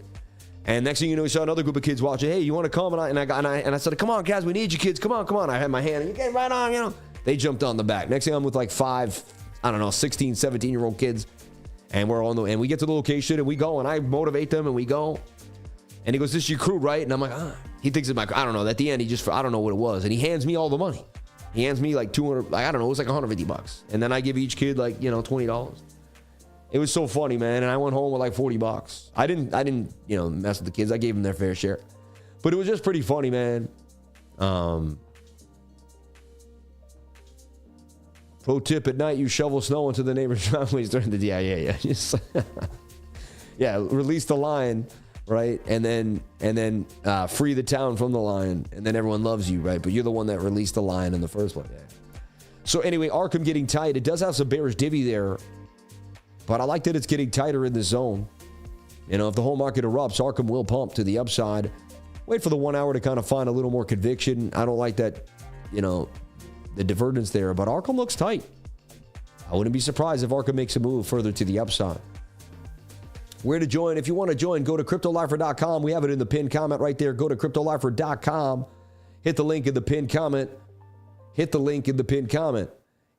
And next thing you know, we saw another group of kids watching. Hey, you want to come? And I said, come on, guys, we need you kids. Come on. I had my hand. You get right on, you know. They jumped on the back. Next thing I'm with like 5, I don't know, 16, 17-year-old kids. And and we get to the location and we go and I motivate them and we go. And he goes, this is your crew, right? And I'm like, He thinks it's my crew. I don't know. At the end, I don't know what it was. And he hands me all the money. He hands me like 200, I don't know, it was like $150. And then I give each kid like, you know, $20. It was so funny, man. And I went home with like $40. I didn't, you know, mess with the kids. I gave them their fair share. But it was just pretty funny, man. Pro tip: at night, you shovel snow into the neighbor's driveways during the yeah. Just yeah, release the lion, right? And then free the town from the lion, and then everyone loves you, right? But you're the one that released the lion in the first place. Yeah. So anyway, ARKM getting tight. It does have some bearish divvy there. But I like that it's getting tighter in the zone. You know, if the whole market erupts, ARKM will pump to the upside. Wait for the 1 hour to kind of find a little more conviction. I don't like that, you know, the divergence there. But ARKM looks tight. I wouldn't be surprised if ARKM makes a move further to the upside. Where to join? If you want to join, go to CryptoLifer.com. We have it in the pinned comment right there. Go to CryptoLifer.com. Hit the link in the pinned comment. Hit the link in the pinned comment.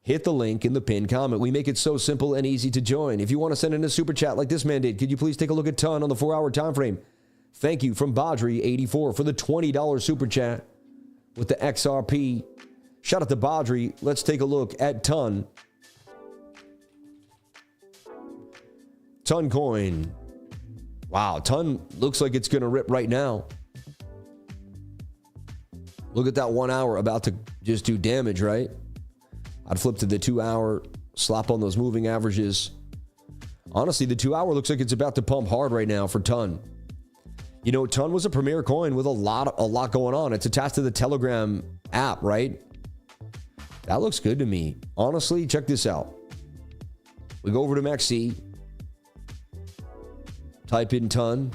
Hit the link in the pinned comment. We make it so simple and easy to join. If you want to send in a super chat like this man did, could you please take a look at Ton on the 4-hour time frame? Thank you from Badri84 for the $20 super chat with the XRP. Shout out to Badri. Let's take a look at Ton. Ton coin. Wow, Ton looks like it's going to rip right now. Look at that 1 hour about to just do damage, right? I'd flip to the 2 hour, slap on those moving averages. Honestly, the 2 hour looks like it's about to pump hard right now for Ton. You know, Ton was a premier coin with a lot going on. It's attached to the Telegram app, right? That looks good to me. Honestly, check this out. We go over to MaxC. Type in Ton.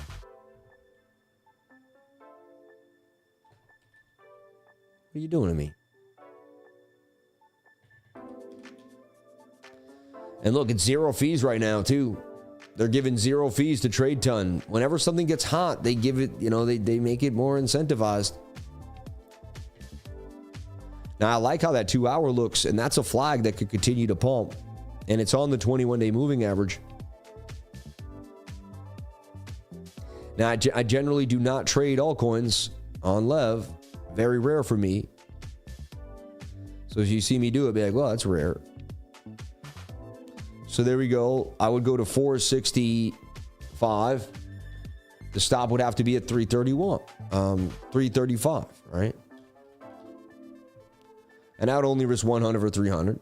What are you doing to me? And look, it's 0 fees right now, too. They're giving 0 fees to trade Ton. Whenever something gets hot, they give it, you know, they make it more incentivized. Now, I like how that 2 hour looks, and that's a flag that could continue to pump. And it's on the 21-day moving average. Now, I generally do not trade altcoins on Lev. Very rare for me. So if you see me do it, be like, well, that's rare. So there we go. I would go to 465. The stop would have to be at 331, 335, right? And I would only risk 100 or 300.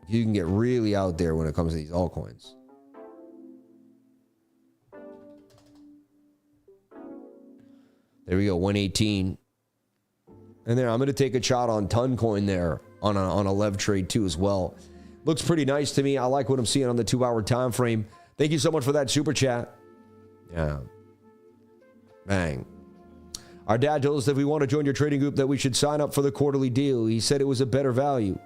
You can get really out there when it comes to these altcoins. There we go, 118. And there, I'm going to take a shot on Ton coin there on a Lev trade too as well. Looks pretty nice to me. I like what I'm seeing on the 2 hour time frame. Thank you so much for that super chat. Yeah. Bang. Our dad told us that if we want to join your trading group that we should sign up for the quarterly deal. He said it was a better value.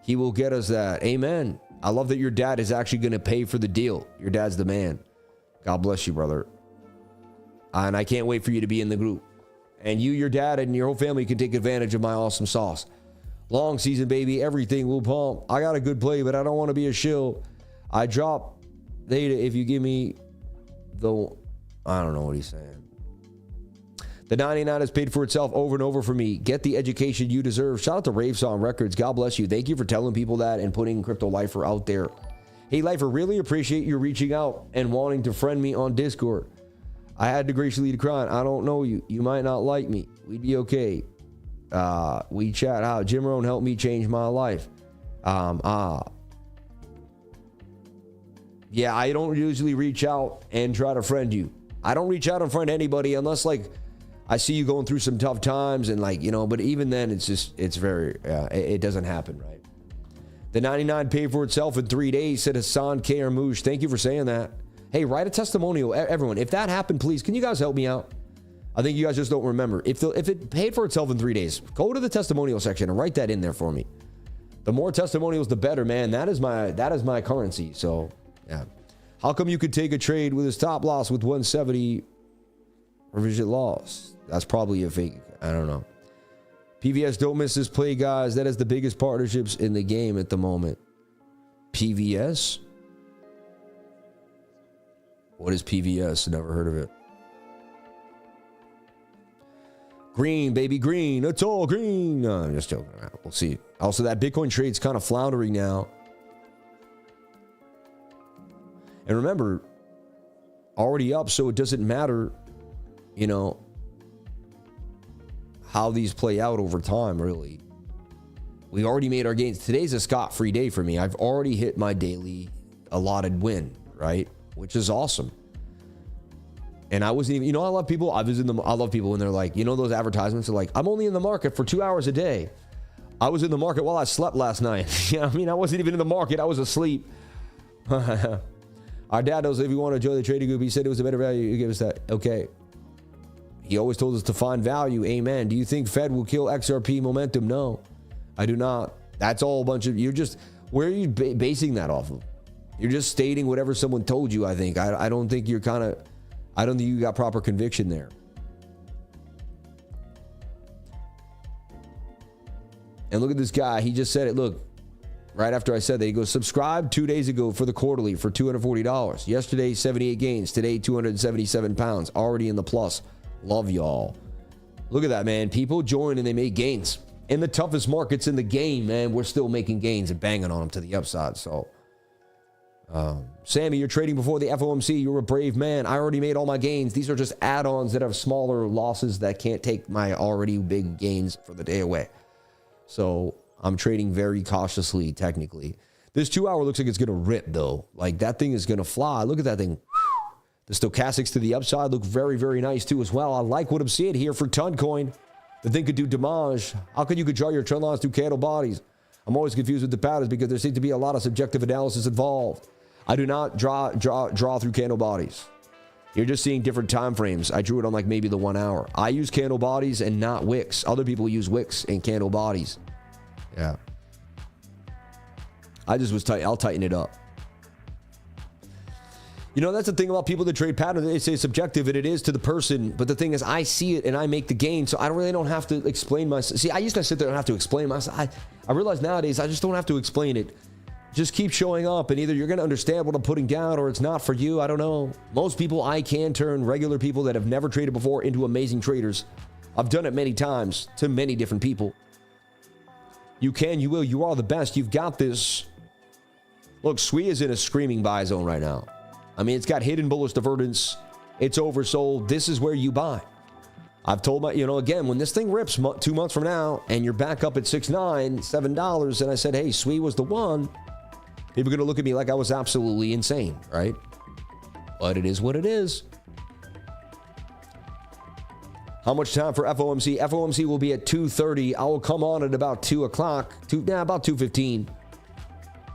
He will get us that. Amen. I love that your dad is actually going to pay for the deal. Your dad's the man. God bless you, brother. And I can't wait for you to be in the group. And you, your dad, and your whole family can take advantage of my awesome sauce. Long season, baby. Everything will pump. I got a good play, but I don't want to be a shill. I drop data if you give me the... I don't know what he's saying. The 99 has paid for itself over and over for me. Get the education you deserve. Shout out to Rave Song Records. God bless you. Thank you for telling people that and putting Crypto Lifer out there. Hey, Lifer, really appreciate you reaching out and wanting to friend me on Discord. I had to graciously decline. I don't know you. You might not like me. We'd be okay. We chat how Jim Rohn helped me change my life. Yeah, I don't usually reach out and try to friend you. I don't reach out and friend anybody unless like I see you going through some tough times and like, you know, but even then it's very, it doesn't happen, right? The 99 paid for itself in 3 days, said Hassan K. Armouche. Thank you for saying that. Hey, write a testimonial. Everyone, if that happened, please, can you guys help me out? I think you guys just don't remember. If it paid for itself in 3 days, go to the testimonial section and write that in there for me. The more testimonials, the better, man. That is my currency. So, yeah. How come you could take a trade with a stop loss with 170 revision loss? That's probably a fake. I don't know. PVS, don't miss this play, guys. That is the biggest partnerships in the game at the moment. PVS? What is PVS? Never heard of it. Green, baby, green. It's all green. No, I'm just joking around. We'll see. Also, that Bitcoin trade's kind of floundering now. And remember, already up, so it doesn't matter, you know, how these play out over time, really. We already made our gains. Today's a scot-free day for me. I've already hit my daily allotted win, right? Which is awesome. And I wasn't even, you know, I love people. I love people when they're like, you know, those advertisements are like, I'm only in the market for 2 hours a day. I was in the market while I slept last night. You know what I mean? I wasn't even in the market. I was asleep. Our dad knows if you want to join the trading group, he said it was a better value. You give us that. Okay. He always told us to find value. Amen. Do you think Fed will kill XRP momentum? No, I do not. That's all a bunch of, you're just, where are you basing that off of? You're just stating whatever someone told you, I think. I don't think you're kind of, I don't think you got proper conviction there. And look at this guy. He just said it. Look, right after I said that, he goes, subscribe 2 days ago for the quarterly for $240. Yesterday, 78 gains. Today, 277 pounds. Already in the plus. Love y'all. Look at that, man. People join and they make gains. In the toughest markets in the game, man, we're still making gains and banging on them to the upside. So, Sammy, you're trading before the FOMC. You're a brave man. I already made all my gains. These are just add-ons that have smaller losses that can't take my already big gains for the day away. So I'm trading very cautiously, technically. This 2 hour looks like it's going to rip, though. Like, that thing is going to fly. Look at that thing. The stochastics to the upside look very, very nice, too, as well. I like what I'm seeing here for Toncoin. The thing could do damage. How come you could draw your trend lines through candle bodies? I'm always confused with the patterns because there seems to be a lot of subjective analysis involved. I do not draw through candle bodies. You're just seeing different time frames. I drew it on like maybe the 1 hour. I use candle bodies and not wicks. Other people use wicks and candle bodies. Yeah. I just was tight. I'll tighten it up. You know, that's the thing about people that trade patterns. They say it's subjective, and it is to the person. But the thing is, I see it and I make the gain, so I don't have to explain myself. See, I used to sit there and have to explain myself. I realize nowadays I just don't have to explain it. Just keep showing up, and either you're going to understand what I'm putting down or it's not for you. I don't know. Most people, I can turn regular people that have never traded before into amazing traders. I've done it many times to many different people. You can, you will, you are the best. You've got this. Look, SWE is in a screaming buy zone right now. I mean, it's got hidden bullish divergence. It's oversold. This is where you buy. I've told my, you know, again, when this thing rips 2 months from now and you're back up at $6.9, $7, and I said, hey, SWE was the one, people are going to look at me like I was absolutely insane, right? But it is what it is. How much time for FOMC? FOMC will be at 2:30. I will come on at about 2 o'clock, about 2:15.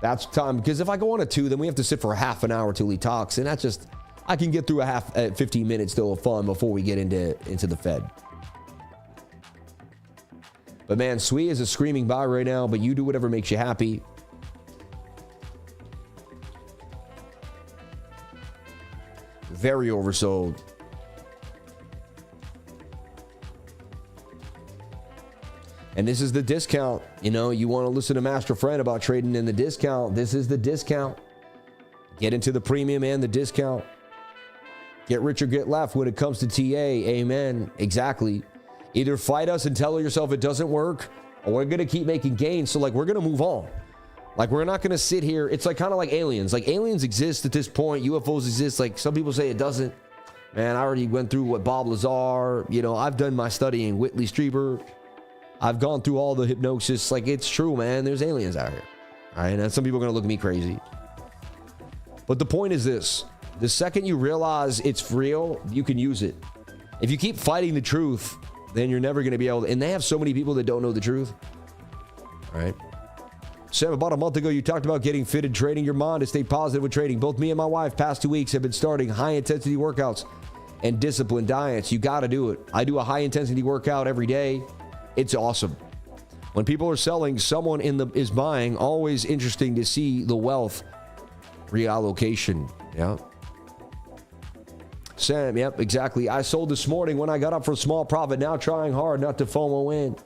That's time, because if I go on at 2, then we have to sit for half an hour till he talks, and that's just, I can get through 15 minutes still of fun before we get into the Fed. But man, SWE is a screaming buy right now, but you do whatever makes you happy. Very oversold. And this is the discount. You know, you want to listen to Master Friend about trading in the discount. This is the discount. Get into the premium and the discount. Get rich or get left when it comes to TA. Amen. Exactly. Either fight us and tell yourself it doesn't work, or we're going to keep making gains. So, like, we're going to move on. Like, we're not going to sit here. It's like kind of like aliens. Like, aliens exist at this point. UFOs exist. Like, some people say it doesn't. Man, I already went through what Bob Lazar. You know, I've done my studying. Whitley Strieber. I've gone through all the hypnosis. Like, it's true, man. There's aliens out here. All right? And some people are going to look at me crazy. But the point is this. The second you realize it's real, you can use it. If you keep fighting the truth, then you're never going to be able to. And they have so many people that don't know the truth. All right? Sam, about a month ago, you talked about getting fitted, training your mind to stay positive with trading. Both me and my wife, past 2 weeks, have been starting high-intensity workouts and disciplined diets. You got to do it. I do a high-intensity workout every day. It's awesome. When people are selling, someone is buying. Always interesting to see the wealth reallocation. Yeah. Sam, yep, exactly. I sold this morning when I got up for a small profit. Now trying hard not to FOMO in.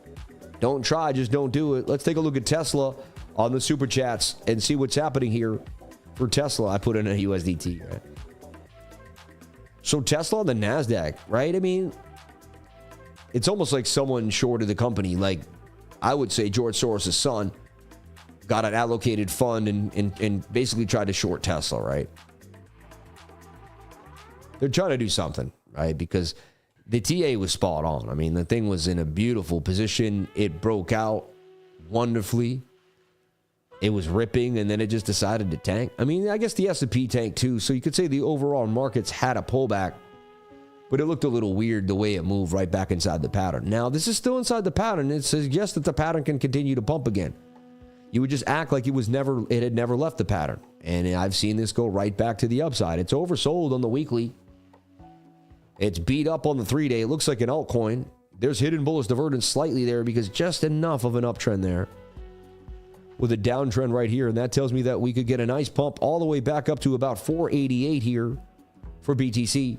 Don't try, just don't do it. Let's take a look at Tesla on the super chats and see what's happening here for Tesla. I put in a USDT, right? So Tesla on the NASDAQ, right? I mean, it's almost like someone shorted the company. Like, I would say George Soros' son got an allocated fund and basically tried to short Tesla, right? They're trying to do something, right? Because the TA was spot on. I mean, the thing was in a beautiful position. It broke out wonderfully. It was ripping, and then it just decided to tank. I mean, I guess the S&P tanked too, so you could say the overall markets had a pullback, but it looked a little weird the way it moved right back inside the pattern. Now, this is still inside the pattern. It suggests that the pattern can continue to pump again. You would just act like it had never left the pattern. And I've seen this go right back to the upside. It's oversold on the weekly. It's beat up on the 3-day. It looks like an altcoin. There's hidden bullish divergence slightly there because just enough of an uptrend there with a downtrend right here. And that tells me that we could get a nice pump all the way back up to about 488 here for BTC.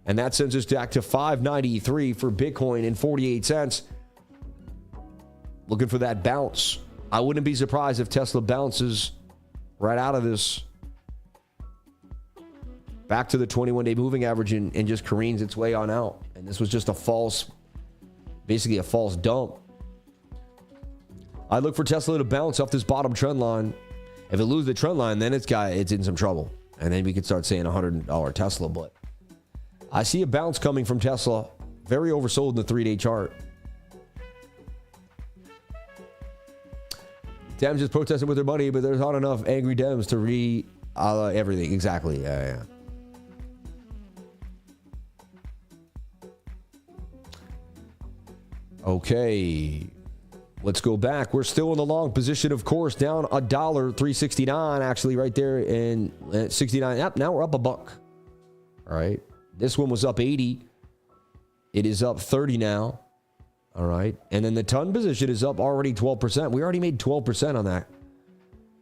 And that sends us back to 593 for Bitcoin and 48 cents. Looking for that bounce. I wouldn't be surprised if Tesla bounces right out of this back to the 21-day moving average and just careens its way on out. And this was just basically a false dump. I look for Tesla to bounce off this bottom trend line. If it loses the trend line, then it's in some trouble. And then we could start saying $100 Tesla. But I see a bounce coming from Tesla. Very oversold in the 3-day chart. Dems just protesting with their money, but there's not enough angry Dems to everything. Exactly. Yeah. Okay. Let's go back. We're still in the long position, of course, down $1, 369 actually right there, and 69. Yep, now we're up $1. All right. This one was up 80. It is up 30 now. All right. And then the ton position is up already 12%. We already made 12% on that.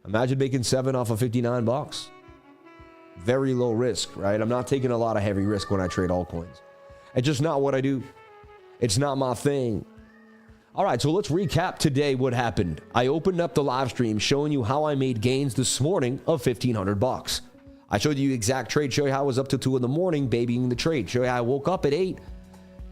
Imagine making 7 off of $59. Very low risk, right? I'm not taking a lot of heavy risk when I trade altcoins. It's just not what I do. It's not my thing. All right, so let's recap today what happened. I opened up the live stream showing you how I made gains this morning of $1,500. I showed you the exact trade, show you how I was up till 2 in the morning, babying the trade, show you how I woke up at 8,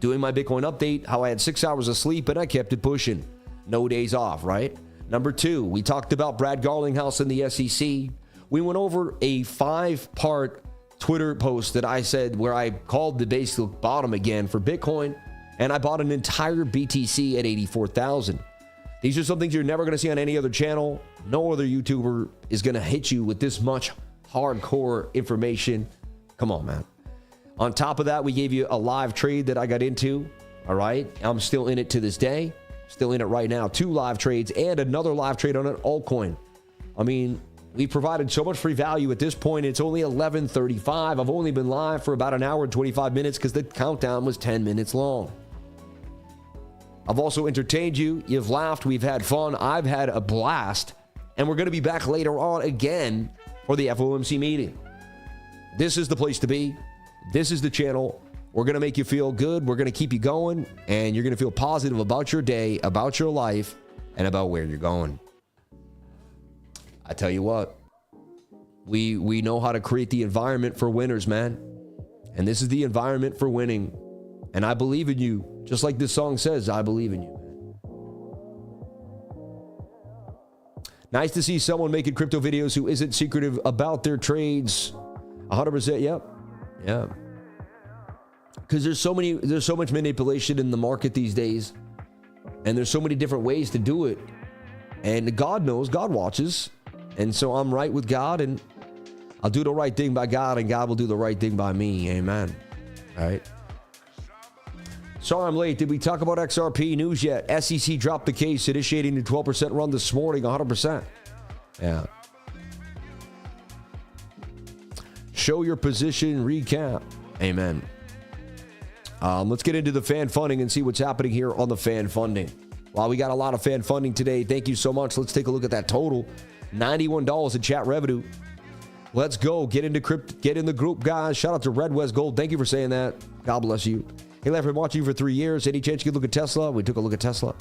doing my Bitcoin update, how I had 6 hours of sleep, and I kept it pushing. No days off, right? Number 2, we talked about Brad Garlinghouse and the SEC. We went over a 5-part Twitter post that I said where I called the basic bottom again for Bitcoin, and I bought an entire BTC at 84,000. These are some things you're never going to see on any other channel. No other YouTuber is going to hit you with this much hardcore information. Come on, man. On top of that, we gave you a live trade that I got into. All right. I'm still in it to this day. Still in it right now. 2 live trades and another live trade on an altcoin. I mean, we provided so much free value at this point. It's only 11:35. I've only been live for about an hour and 25 minutes because the countdown was 10 minutes long. I've also entertained you. You've laughed. We've had fun. I've had a blast. And we're going to be back later on again for the FOMC meeting. This is the place to be. This is the channel. We're going to make you feel good. We're going to keep you going. And you're going to feel positive about your day, about your life, and about where you're going. I tell you what, we know how to create the environment for winners, man. And this is the environment for winning. And I believe in you. Just like this song says, I believe in you, man. Nice to see someone making crypto videos who isn't secretive about their trades. 100%, yep. Yeah. Because there's so much manipulation in the market these days. And there's so many different ways to do it. And God knows, God watches. And so I'm right with God, and I'll do the right thing by God, and God will do the right thing by me. Amen. All right. Sorry I'm late. Did we talk about XRP news yet? SEC dropped the case, initiating the 12% run this morning, 100%. Yeah. Show your position recap. Amen. Let's get into the fan funding and see what's happening here on the fan funding. Wow, we got a lot of fan funding today. Thank you so much. Let's take a look at that total. $91 in chat revenue. Let's go. Get into crypt. Get in the group, guys. Shout out to Red West Gold. Thank you for saying that. God bless you. Hey, I've been watching you for 3 years. Any chance you could look at Tesla? We took a look at Tesla.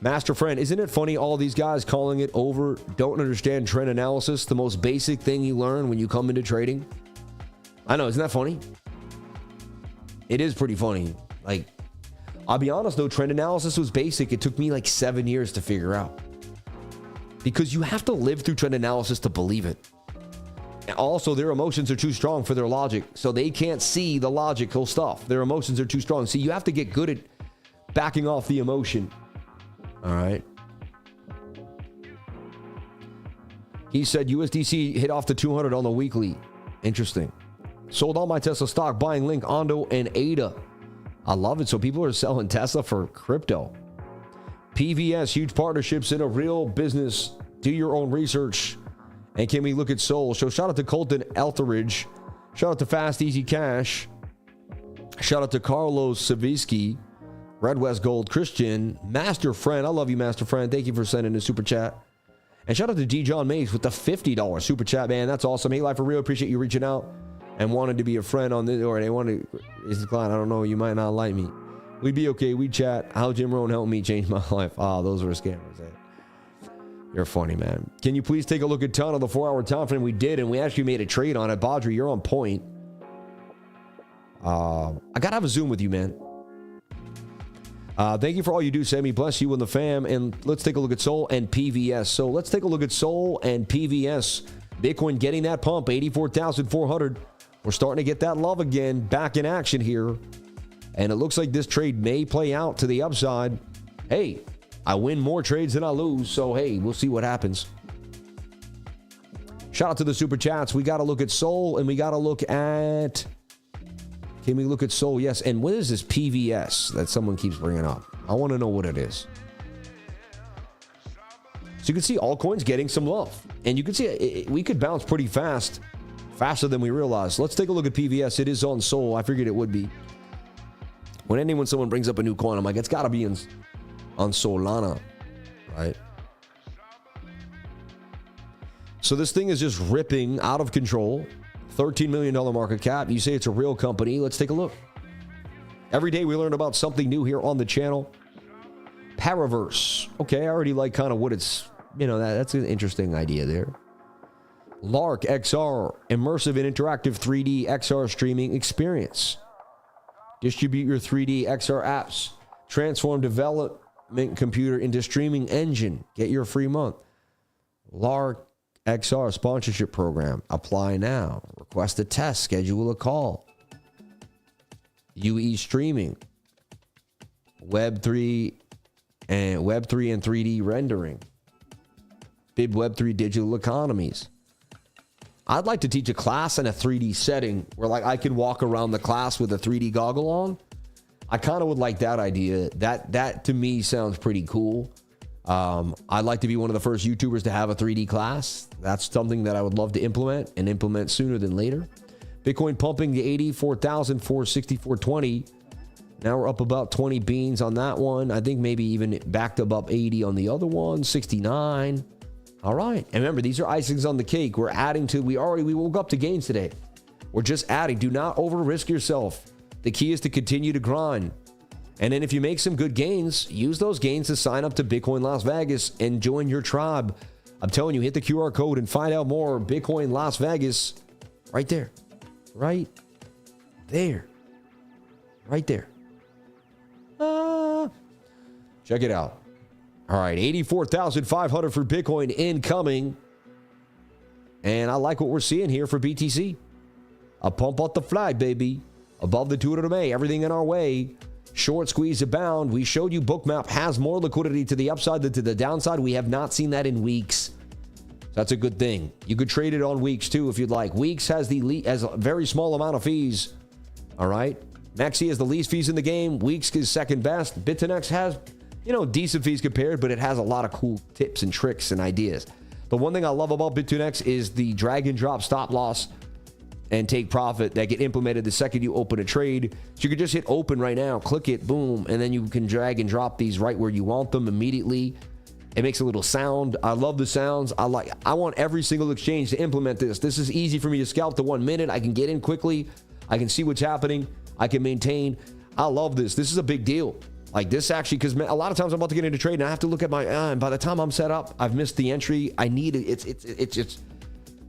Master Friend, isn't it funny all these guys calling it over don't understand trend analysis, the most basic thing you learn when you come into trading? I know, isn't that funny? It is pretty funny. Like, I'll be honest though, trend analysis was basic. It took me like 7 years to figure out. Because you have to live through trend analysis to believe it. And also, their emotions are too strong for their logic, so they can't see the logical stuff. Their emotions are too strong. So you have to get good at backing off the emotion. All right. He said USDC hit off the 200 on the weekly. Interesting. Sold all my Tesla stock, buying Link, ONDO, and ADA. I love it. So people are selling Tesla for crypto. PVS, huge partnerships in a real business. Do your own research. And can we look at Sol? So shout out to Colton Etheridge. Shout out to Fast Easy Cash. Shout out to Carlos Savisky. Red West Gold, Christian, Master Friend. I love you, Master Friend. Thank you for sending a super chat. And shout out to D. John Mace with the $50 super chat, man. That's awesome. Hey, Life for Real. Appreciate you reaching out and wanted to be a friend on this. Or they wanted, is Klein, I don't know. You might not like me. We'd be okay. We'd chat. How Jim Rohn helped me change my life. Oh, those were scammers. Eh? You're funny, man. Can you please take a look at ton of the 4-hour time frame? We did, and we actually made a trade on it. Badri, you're on point. I got to have a Zoom with you, man. Thank you for all you do, Sammy. Bless you and the fam. And let's take a look at Sol and PVS. So let's take a look at Sol and PVS. Bitcoin getting that pump, 84,400. We're starting to get that love again, back in action here. And it looks like this trade may play out to the upside. Hey, I win more trades than I lose. So, hey, we'll see what happens. Shout out to the super chats. We got to look at Sol and we got to look at... Can we look at Sol? Yes. And what is this PVS that someone keeps bringing up? I want to know what it is. So you can see altcoins getting some love. And you can see we could bounce pretty fast, faster than we realized. Let's take a look at PVS. It is on Sol. I figured it would be. When someone brings up a new coin, I'm like, it's got to be on Solana, right? So this thing is just ripping out of control. $13 million market cap. You say it's a real company. Let's take a look. Every day we learn about something new here on the channel. Paraverse. Okay, I already like kind of what it's, that's an interesting idea there. Lark XR, immersive and interactive 3D XR streaming experience. Distribute your 3D XR apps. Transform development computer into streaming engine. Get your free month. Lark XR sponsorship program. Apply now. Request a test. Schedule a call. UE streaming. Web3 and 3D rendering. Bib Web3 digital economies. I'd like to teach a class in a 3D setting where I can walk around the class with a 3D goggle on. I kind of would like that idea. That to me sounds pretty cool. I'd like to be one of the first YouTubers to have a 3D class. That's something that I would love to implement sooner than later. Bitcoin pumping to 84,464.20. Now we're up about 20 beans on that one. I think maybe even backed above 80 on the other one, 69. All right. And remember, these are icings on the cake. We're adding to, we woke up to gains today. We're just adding. Do not over risk yourself. The key is to continue to grind. And then if you make some good gains, use those gains to sign up to Bitcoin Las Vegas and join your tribe. I'm telling you, hit the QR code and find out more. Bitcoin Las Vegas, right there. Right there. Right there. Check it out. All right, 84,500 for Bitcoin incoming. And I like what we're seeing here for BTC. A pump up the flag, baby. Above the 200 MA, everything in our way. Short squeeze abound. We showed you BOOKMAP has more liquidity to the upside than to the downside. We have not seen that in weeks. That's a good thing. You could trade it on weeks too if you'd like. Weeks has a very small amount of fees. All right. Maxi has the least fees in the game. Weeks is second best. BITUNIX has, decent fees compared, but it has a lot of cool tips and tricks and ideas. The one thing I love about BITUNIX is the drag and drop stop loss and take profit that get implemented the second you open a trade. So you can just hit open right now, click it, boom, and then you can drag and drop these right where you want them immediately. It makes a little sound. I love the sounds. I want every single exchange to implement this. This is easy for me to scalp the 1 minute. I can get in quickly. I can see what's happening. I can maintain. I love this. This is a big deal. Like this actually, because a lot of times I'm about to get into trade and I have to look at my, and by the time I'm set up, I've missed the entry. I need it.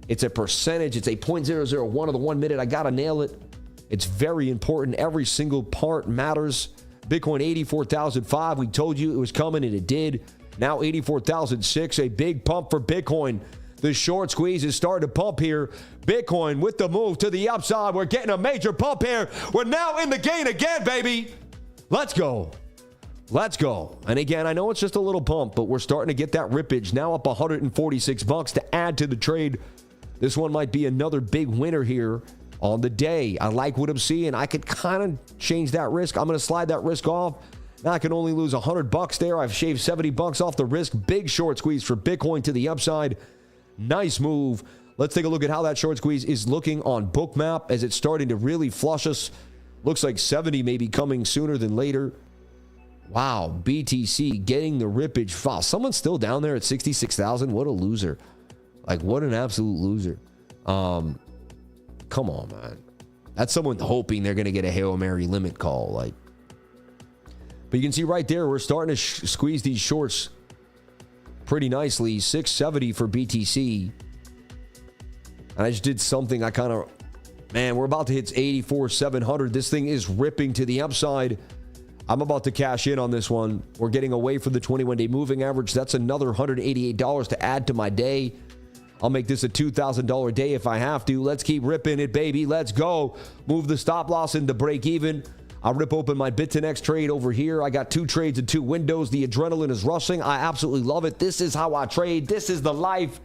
It's a percentage. It's a 0.001 of the 1 minute. I got to nail it. It's very important. Every single part matters. Bitcoin 84,005. We told you it was coming and it did. Now 84,006. A big pump for Bitcoin. The short squeeze is starting to pump here. Bitcoin with the move to the upside. We're getting a major pump here. We're now in the gain again, baby. Let's go. Let's go. And again, I know it's just a little pump, but we're starting to get that rippage. Now up $146 to add to the trade. This one might be another big winner here on the day. I like what I'm seeing. I could kind of change that risk. I'm going to slide that risk off. Now I can only lose $100 there. I've shaved $70 off the risk. Big short squeeze for Bitcoin to the upside. Nice move. Let's take a look at how that short squeeze is looking on BOOKMAP as it's starting to really flush us. Looks like 70 may be coming sooner than later. Wow, BTC getting the rippage. Wow, someone's still down there at 66,000. What a loser. Like, what an absolute loser. Come on, man. That's someone hoping they're going to get a Hail Mary limit call. Like, but you can see right there, we're starting to squeeze these shorts pretty nicely. 670 for BTC. And I just did something I kind of, man, we're about to hit 84,700. This thing is ripping to the upside. I'm about to cash in on this one. We're getting away from the 21-day moving average. That's another $188 to add to my day. I'll make this a $2,000 day if I have to. Let's keep ripping it, baby. Let's go. Move the stop loss into break even. I'll rip open my BITUNIX trade over here. I got 2 trades and 2 windows. The adrenaline is rushing. I absolutely love it. This is how I trade. This is the life.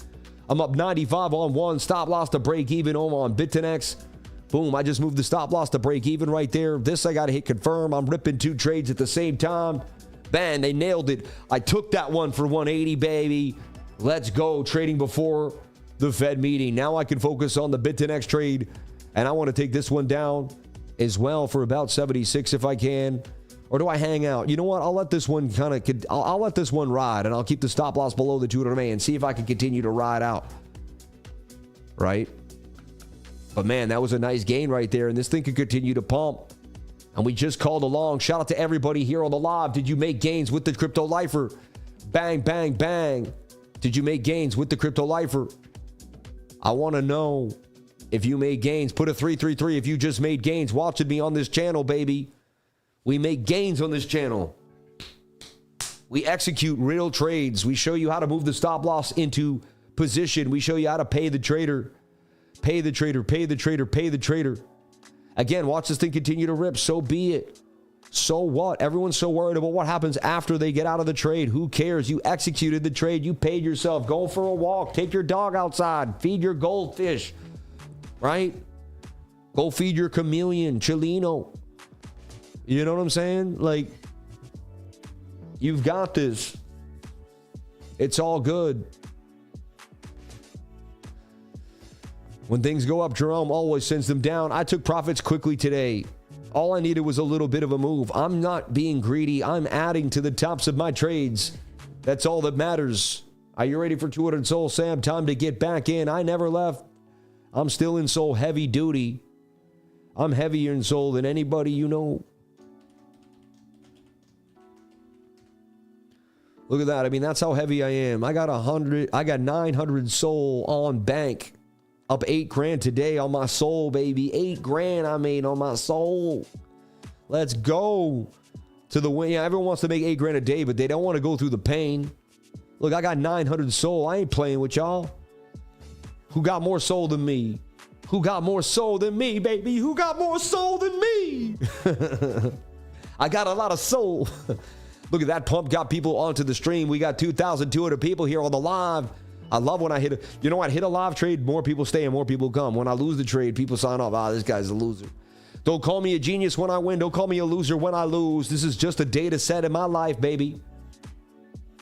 I'm up 95 on one. Stop loss to break even over on BITUNIX. Boom, I just moved the stop loss to break even right there. This I got to hit confirm. I'm ripping 2 trades at the same time. Bang, they nailed it. I took that one for 180, baby. Let's go. Trading before the Fed meeting. Now I can focus on the BITUNIX trade, and I want to take this one down as well for about 76 if I can. Or do I hang out? You know what? I'll let this one I'll let this one ride, and I'll keep the stop loss below the 200 MA and see if I can continue to ride out. Right? But man, that was a nice gain right there, and this thing could continue to pump. And we just called along. Shout out to everybody here on the live. Did you make gains with the Crypto Lifer? Bang, bang, bang. Did you make gains with the Crypto Lifer? I want to know if you made gains. Put a 333 if you just made gains watching me on this channel, baby. We make gains on this channel. We execute real trades. We show you how to move the stop loss into position. We show you how to pay the trader. Pay the trader, pay the trader, pay the trader. Again, watch this thing continue to rip. So be it. So what? Everyone's so worried about what happens after they get out of the trade. Who cares? You executed the trade. You paid yourself. Go for a walk. Take your dog outside. Feed your goldfish. Right? Go feed your chameleon, Chileno. You know what I'm saying? Like, you've got this. It's all good. When things go up, Jerome always sends them down. I took profits quickly today. All I needed was a little bit of a move. I'm not being greedy. I'm adding to the tops of my trades. That's all that matters. Are you ready for 200 Soul, Sam? Time to get back in. I never left. I'm still in Soul heavy duty. I'm heavier in Soul than anybody you know. Look at that. I mean, that's how heavy I am. I got 900 Soul on bank. Up $8,000 today on my Soul, baby. $8,000 I made on my Soul. Let's go to the win. Yeah, everyone wants to make $8,000 a day, but they don't want to go through the pain. Look, I got 900 Soul. I ain't playing with y'all. Who got more Soul than me? Who got more Soul than me, baby? Who got more Soul than me? I got a lot of Soul. Look at that pump. Got people onto the stream. We got 2,200 people here on the live. I love when I hit you know what? Hit a live trade, more people stay and more people come. When I lose the trade, people sign off. This guy's a loser. Don't call me a genius when I win. Don't call me a loser when I lose. This is just a data set in my life, baby.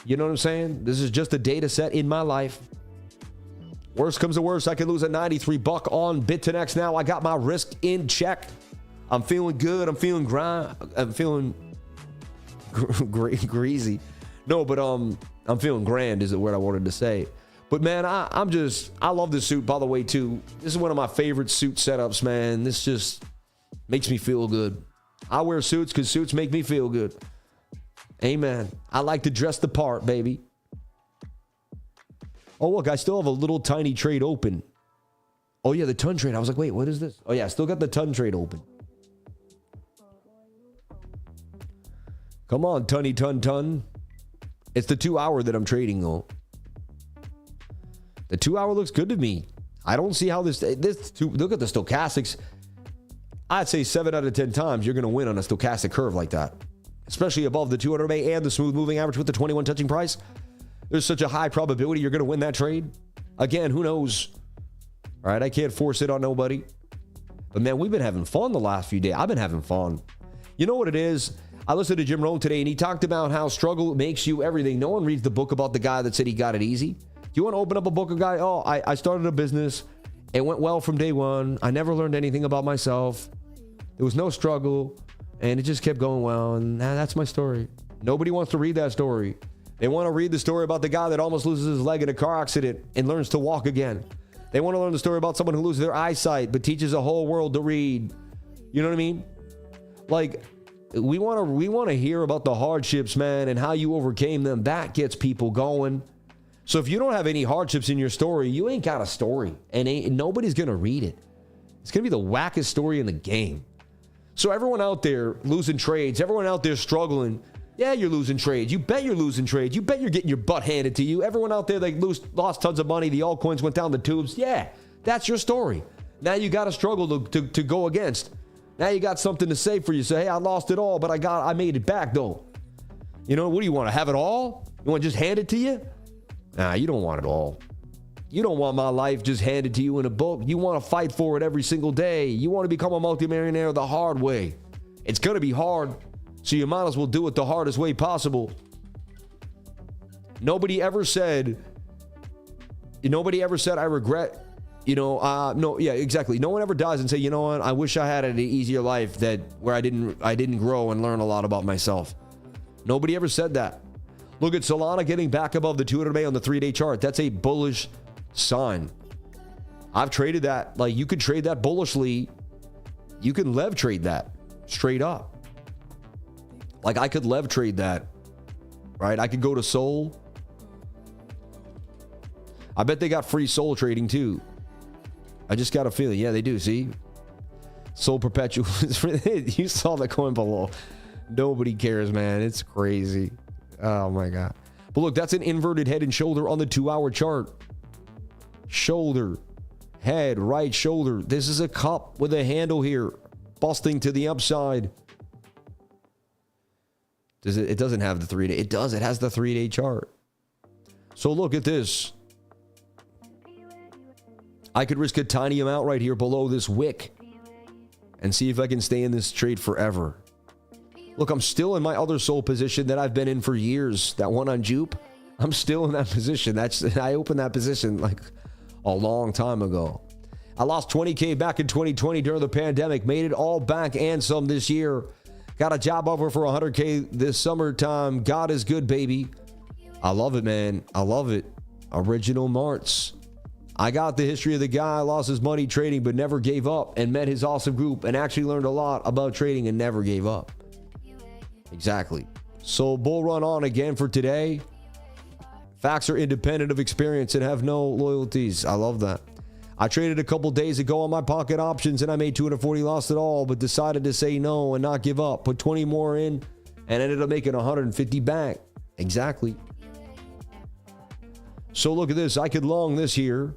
You know what I'm saying? This is just a data set in my life. Worst comes to worst, I can lose a $93 on BITUNIX now. I got my risk in check. I'm feeling good. I'm feeling greasy. No, but I'm feeling grand is the word I wanted to say. But man, I love this suit, by the way, too. This is one of my favorite suit setups, man. This just makes me feel good. I wear suits because suits make me feel good. Amen. I like to dress the part, baby. Oh, look, I still have a little tiny trade open. Oh, yeah, the ton trade. I was like, wait, what is this? Oh, yeah, I still got the ton trade open. Come on, tunny ton. It's the 2 hour that I'm trading, though. The 2 hour looks good to me. I don't see how look at the stochastics. I'd say 7 out of 10 times you're going to win on a stochastic curve like that, especially above the 200 MA and the smooth moving average with the 21 touching price. There's such a high probability you're going to win that trade. Again, who knows? All right, I can't force it on nobody. But man, we've been having fun the last few days. I've been having fun. You know what it is? I listened to Jim Rohn today, and he talked about how struggle makes you everything. No one reads the book about the guy that said he got it easy. Do you want to open up a book, a guy? Oh, I started a business. It went well from day one. I never learned anything about myself. There was no struggle, and it just kept going well, and that's my story. Nobody wants to read that story. They want to read the story about the guy that almost loses his leg in a car accident and learns to walk again. They want to learn the story about someone who loses their eyesight but teaches a whole world to read. You know what I mean? Like, we want to hear about the hardships, man, and how you overcame them. That gets people going. So if you don't have any hardships in your story, you ain't got a story, and nobody's going to read it. It's going to be the wackest story in the game. So everyone out there losing trades, everyone out there struggling, yeah, you're losing trades. You bet you're losing trades. You bet you're getting your butt handed to you. Everyone out there that lost tons of money, the altcoins went down the tubes. Yeah, that's your story. Now you got a struggle to go against. Now you got something to say for you. Say, hey, I lost it all, but I made it back though. You know, what do you want to have it all? You want to just hand it to you? Nah, you don't want it all. You don't want my life just handed to you in a book. You want to fight for it every single day. You want to become a multimillionaire the hard way. It's going to be hard, so you might as well do it the hardest way possible. Nobody ever said I regret, no, yeah, exactly. No one ever dies and say, you know what, I wish I had an easier life where I didn't grow and learn a lot about myself. Nobody ever said that. Look at Solana getting back above the 200 MA on the 3-day chart. That's a bullish sign. I've traded that. Like, you could trade that bullishly. You can lev trade that straight up. Like, I could lev trade that, right? I could go to Sol. I bet they got free Sol trading too. I just got a feeling. Yeah, they do. See? Sol Perpetual. You saw the coin below. Nobody cares, man. It's crazy. Oh my God. But look, that's an inverted head and shoulder on the 2-hour chart. Shoulder, head, right shoulder. This is a cup with a handle here, busting to the upside. It doesn't have the 3-day. It does. It has the 3-day chart. So look at this. I could risk a tiny amount right here below this wick and see if I can stay in this trade forever. Look, I'm still in my other Sol position that I've been in for years. That one on Jupe. I'm still in that position. I opened that position like a long time ago. I lost 20K back in 2020 during the pandemic. Made it all back and some this year. Got a job offer for 100K this summertime. God is good, baby. I love it, man. I love it. Original Marts. I got the history of the guy lost his money trading but never gave up, and met his awesome group and actually learned a lot about trading and never gave up. Exactly. So bull run on again for today. Facts are independent of experience and have no loyalties. I love that. I traded a couple days ago on my pocket options and I made 240, lost it all, but decided to say no and not give up. Put 20 more in and ended up making 150 back. Exactly. So look at this. I could long this here.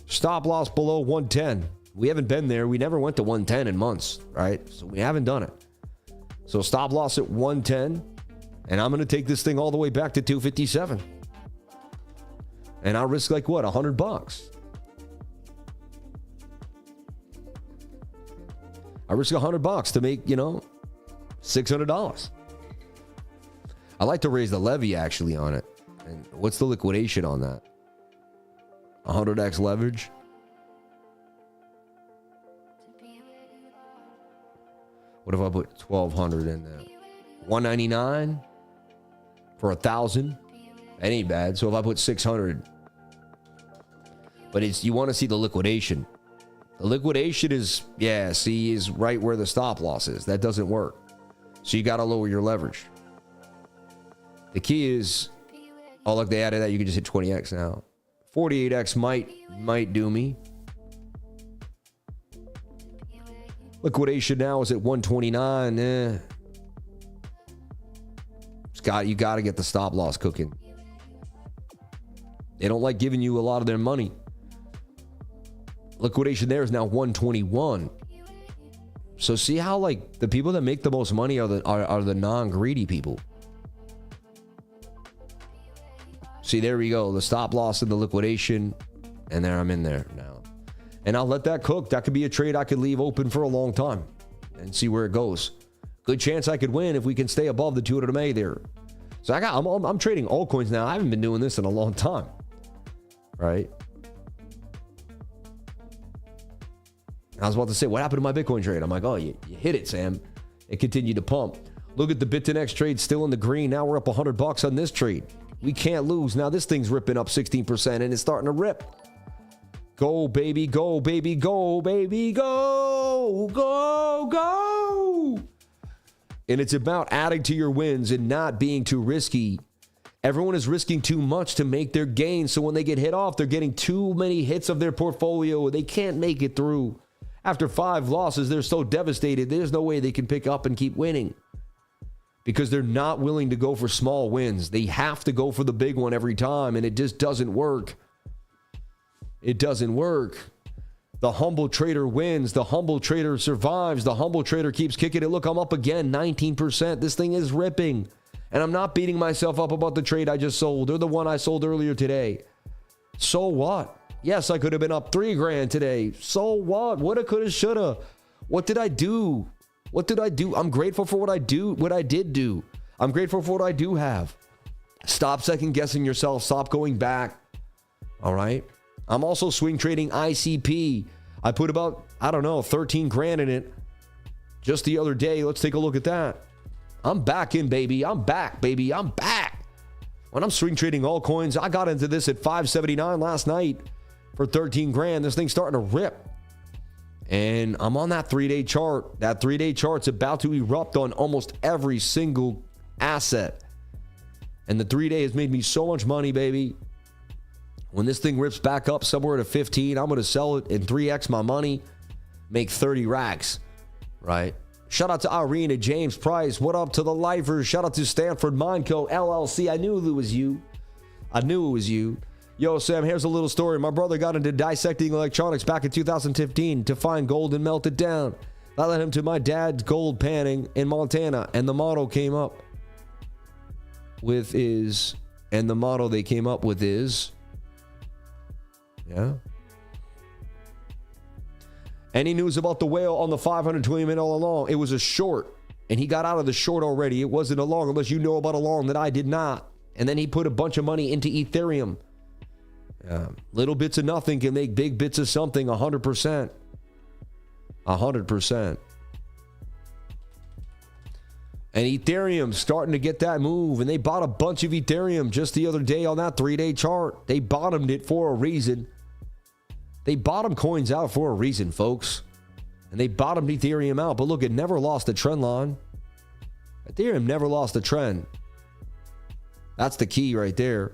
Stop loss below 110. We haven't been there. We never went to 110 in months, right? So we haven't done it. So stop loss at 110. And I'm going to take this thing all the way back to 257. And I'll risk like what? $100. I risk $100 to make, $600. I like to raise the levy actually on it. And what's the liquidation on that? 100x leverage. What if I put 1200 in there? 199. for 1,000. That ain't bad. So if I put 600, but it's, you want to see the liquidation. The liquidation is, yeah, see, is right where the stop loss is. That doesn't work. So you got to lower your leverage. The key is, oh, look, they added that. You can just hit 20x now. 48x might do me. Liquidation now is at 129. You got to get the stop loss cooking. They don't like giving you a lot of their money. Liquidation there is now 121. So see how like the people that make the most money are the non-greedy people. See, there we go. The stop loss and the liquidation. And there I'm in there now. And I'll let that cook. That could be a trade I could leave open for a long time and see where it goes. Good chance I could win if we can stay above the 200 MA there. So I'm trading altcoins now. I haven't been doing this in a long time. Right? I was about to say, what happened to my Bitcoin trade? I'm like, oh, you hit it, Sam. It continued to pump. Look at the BITUNIX trade still in the green. Now we're up $100 on this trade. We can't lose. Now this thing's ripping up 16% and it's starting to rip. Go, baby, go, baby, go, baby, go, go, go. And it's about adding to your wins and not being too risky. Everyone is risking too much to make their gains. So when they get hit off, they're getting too many hits of their portfolio. They can't make it through. After 5 losses, they're so devastated. There's no way they can pick up and keep winning because they're not willing to go for small wins. They have to go for the big one every time, and it just doesn't work. It doesn't work. The humble trader wins. The humble trader survives. The humble trader keeps kicking it. Look, I'm up again, 19%. This thing is ripping. And I'm not beating myself up about the trade I just sold or the one I sold earlier today. So what? Yes, I could have been up $3,000 today. So what? Woulda, coulda, shoulda. What did I do? What did I do? I'm grateful for what I did do. I'm grateful for what I do have. Stop second guessing yourself. Stop going back. All right. I'm also swing trading ICP. I put about, I don't know, 13 grand in it just the other day. Let's take a look at that. I'm back in, baby. I'm back, baby. I'm back. When I'm swing trading altcoins, I got into this at 579 last night for 13 grand. This thing's starting to rip. And I'm on that 3-day chart. That 3-day chart's about to erupt on almost every single asset. And the 3-day has made me so much money, baby. When this thing rips back up somewhere to 15, I'm going to sell it and 3x my money, make 30 racks, right? Shout out to Irene and James Price. What up to the lifers? Shout out to Stanford Mindco LLC. I knew it was you. I knew it was you. Yo, Sam, here's a little story. My brother got into dissecting electronics back in 2015 to find gold and melt it down. That led him to my dad's gold panning in Montana, and the model came up with is, and the model they came up with is, yeah. Any news about the whale on the $520 million long? It was a short, and he got out of the short already. It wasn't a long, unless you know about a long that I did not. And then he put a bunch of money into Ethereum. Little bits of nothing can make big bits of something. 100%. 100%. And Ethereum starting to get that move, and they bought a bunch of Ethereum just the other day on that 3-day chart. They bottomed it for a reason. They bottom coins out for a reason, folks. And they bottomed Ethereum out. But look, it never lost the trend line. Ethereum never lost the trend. That's the key right there.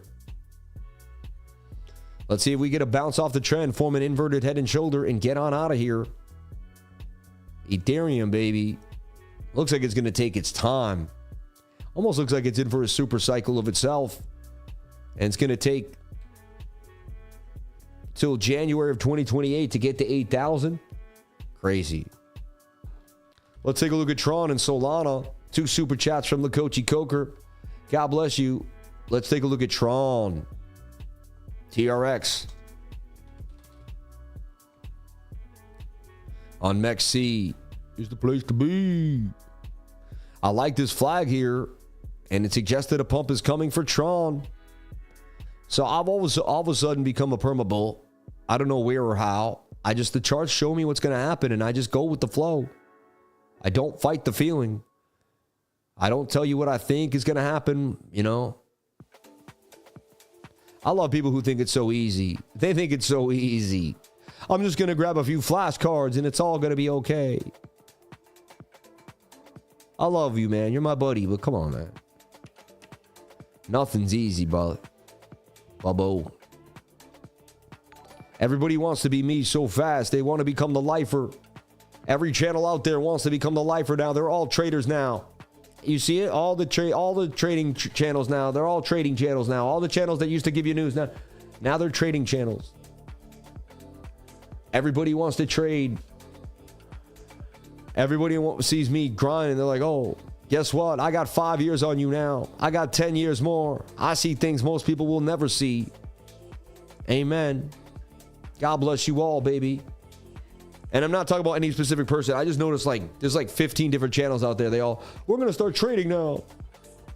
Let's see if we get a bounce off the trend, form an inverted head and shoulder, and get on out of here. Ethereum, baby. Looks like it's going to take its time. Almost looks like it's in for a super cycle of itself. And it's going to take till January of 2028 to get to 8,000. Crazy. Let's take a look at Tron and Solana. 2 super chats from Lakochi Coker. God bless you. Let's take a look at Tron. TRX. On MEXC. Is the place to be. I like this flag here, and it suggests that a pump is coming for Tron. So I've all of a sudden become a perma bull. I don't know where or how. The charts show me what's going to happen, and I just go with the flow. I don't fight the feeling. I don't tell you what I think is going to happen, you know. I love people who think it's so easy. They think it's so easy. I'm just going to grab a few flashcards and it's all going to be okay. I love you, man. You're my buddy, but come on, man. Nothing's easy, brother. Bubbo. Everybody wants to be me so fast. They want to become the lifer. Every channel out there wants to become the lifer now. They're all traders now. You see it? All the trading channels now. They're all trading channels now. All the channels that used to give you news now they're trading channels. Everybody wants to trade. Everybody sees me grinding. They're like, oh, guess what? I got 5 years on you now. I got 10 years more. I see things most people will never see. Amen. God bless you all, baby. And I'm not talking about any specific person. I just noticed there's 15 different channels out there. We're going to start trading now.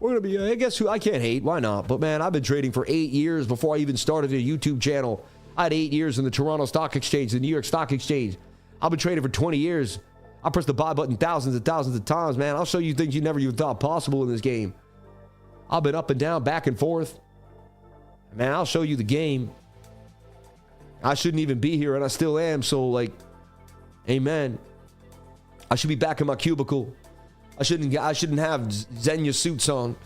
We're going to be, I guess who, I can't hate. Why not? But man, I've been trading for 8 years before I even started a YouTube channel. I had 8 years in the Toronto Stock Exchange, the New York Stock Exchange. I've been trading for 20 years. I pressed the buy button thousands and thousands of times, man. I'll show you things you never even thought possible in this game. I've been up and down, back and forth. Man, I'll show you the game. I shouldn't even be here, and I still am. So, amen. I should be back in my cubicle. I shouldn't have Xenia suits on,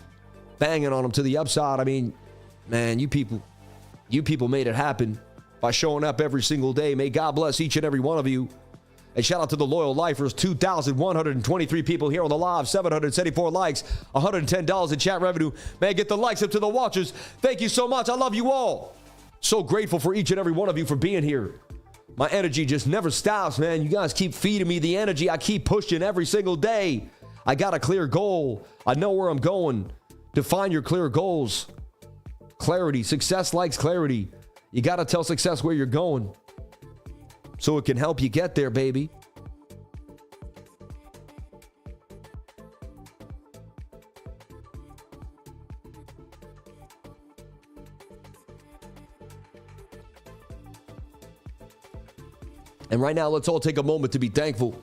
banging on them to the upside. I mean, man, you people made it happen by showing up every single day. May God bless each and every one of you. And shout out to the loyal lifers, 2,123 people here on the live, 774 likes, $110 in chat revenue. Man, get the likes up to the watchers. Thank you so much. I love you all. So grateful for each and every one of you for being here. My energy just never stops, man. You guys keep feeding me the energy. I keep pushing every single day. I got a clear goal. I know where I'm going. Define your clear goals. Clarity. Success likes clarity. You got to tell success where you're going so it can help you get there, baby. And right now, let's all take a moment to be thankful.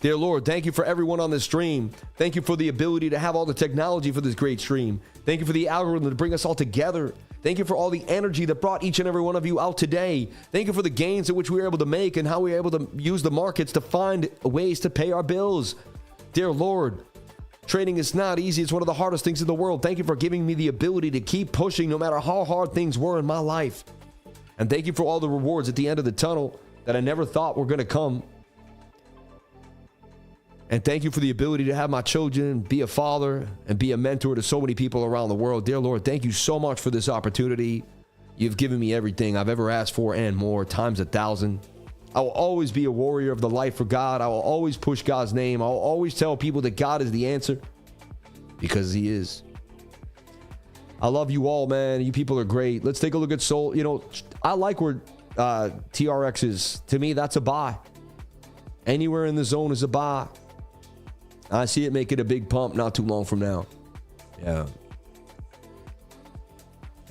Dear Lord, thank you for everyone on this stream. Thank you for the ability to have all the technology for this great stream. Thank you for the algorithm to bring us all together. Thank you for all the energy that brought each and every one of you out today. Thank you for the gains in which we were able to make and how we were able to use the markets to find ways to pay our bills. Dear Lord, trading is not easy. It's one of the hardest things in the world. Thank you for giving me the ability to keep pushing no matter how hard things were in my life. And thank you for all the rewards at the end of the tunnel that I never thought were going to come. And thank you for the ability to have my children, be a father, and be a mentor to so many people around the world. Dear Lord, thank you so much for this opportunity. You've given me everything I've ever asked for and more, times 1,000. I will always be a warrior of the life for God. I will always push God's name. I will always tell people that God is the answer because He is. I love you all, man. You people are great. Let's take a look at Sol. You know, I like where TRX is. To me, that's a buy. Anywhere in the zone is a buy. I see it making a big pump not too long from now. Yeah.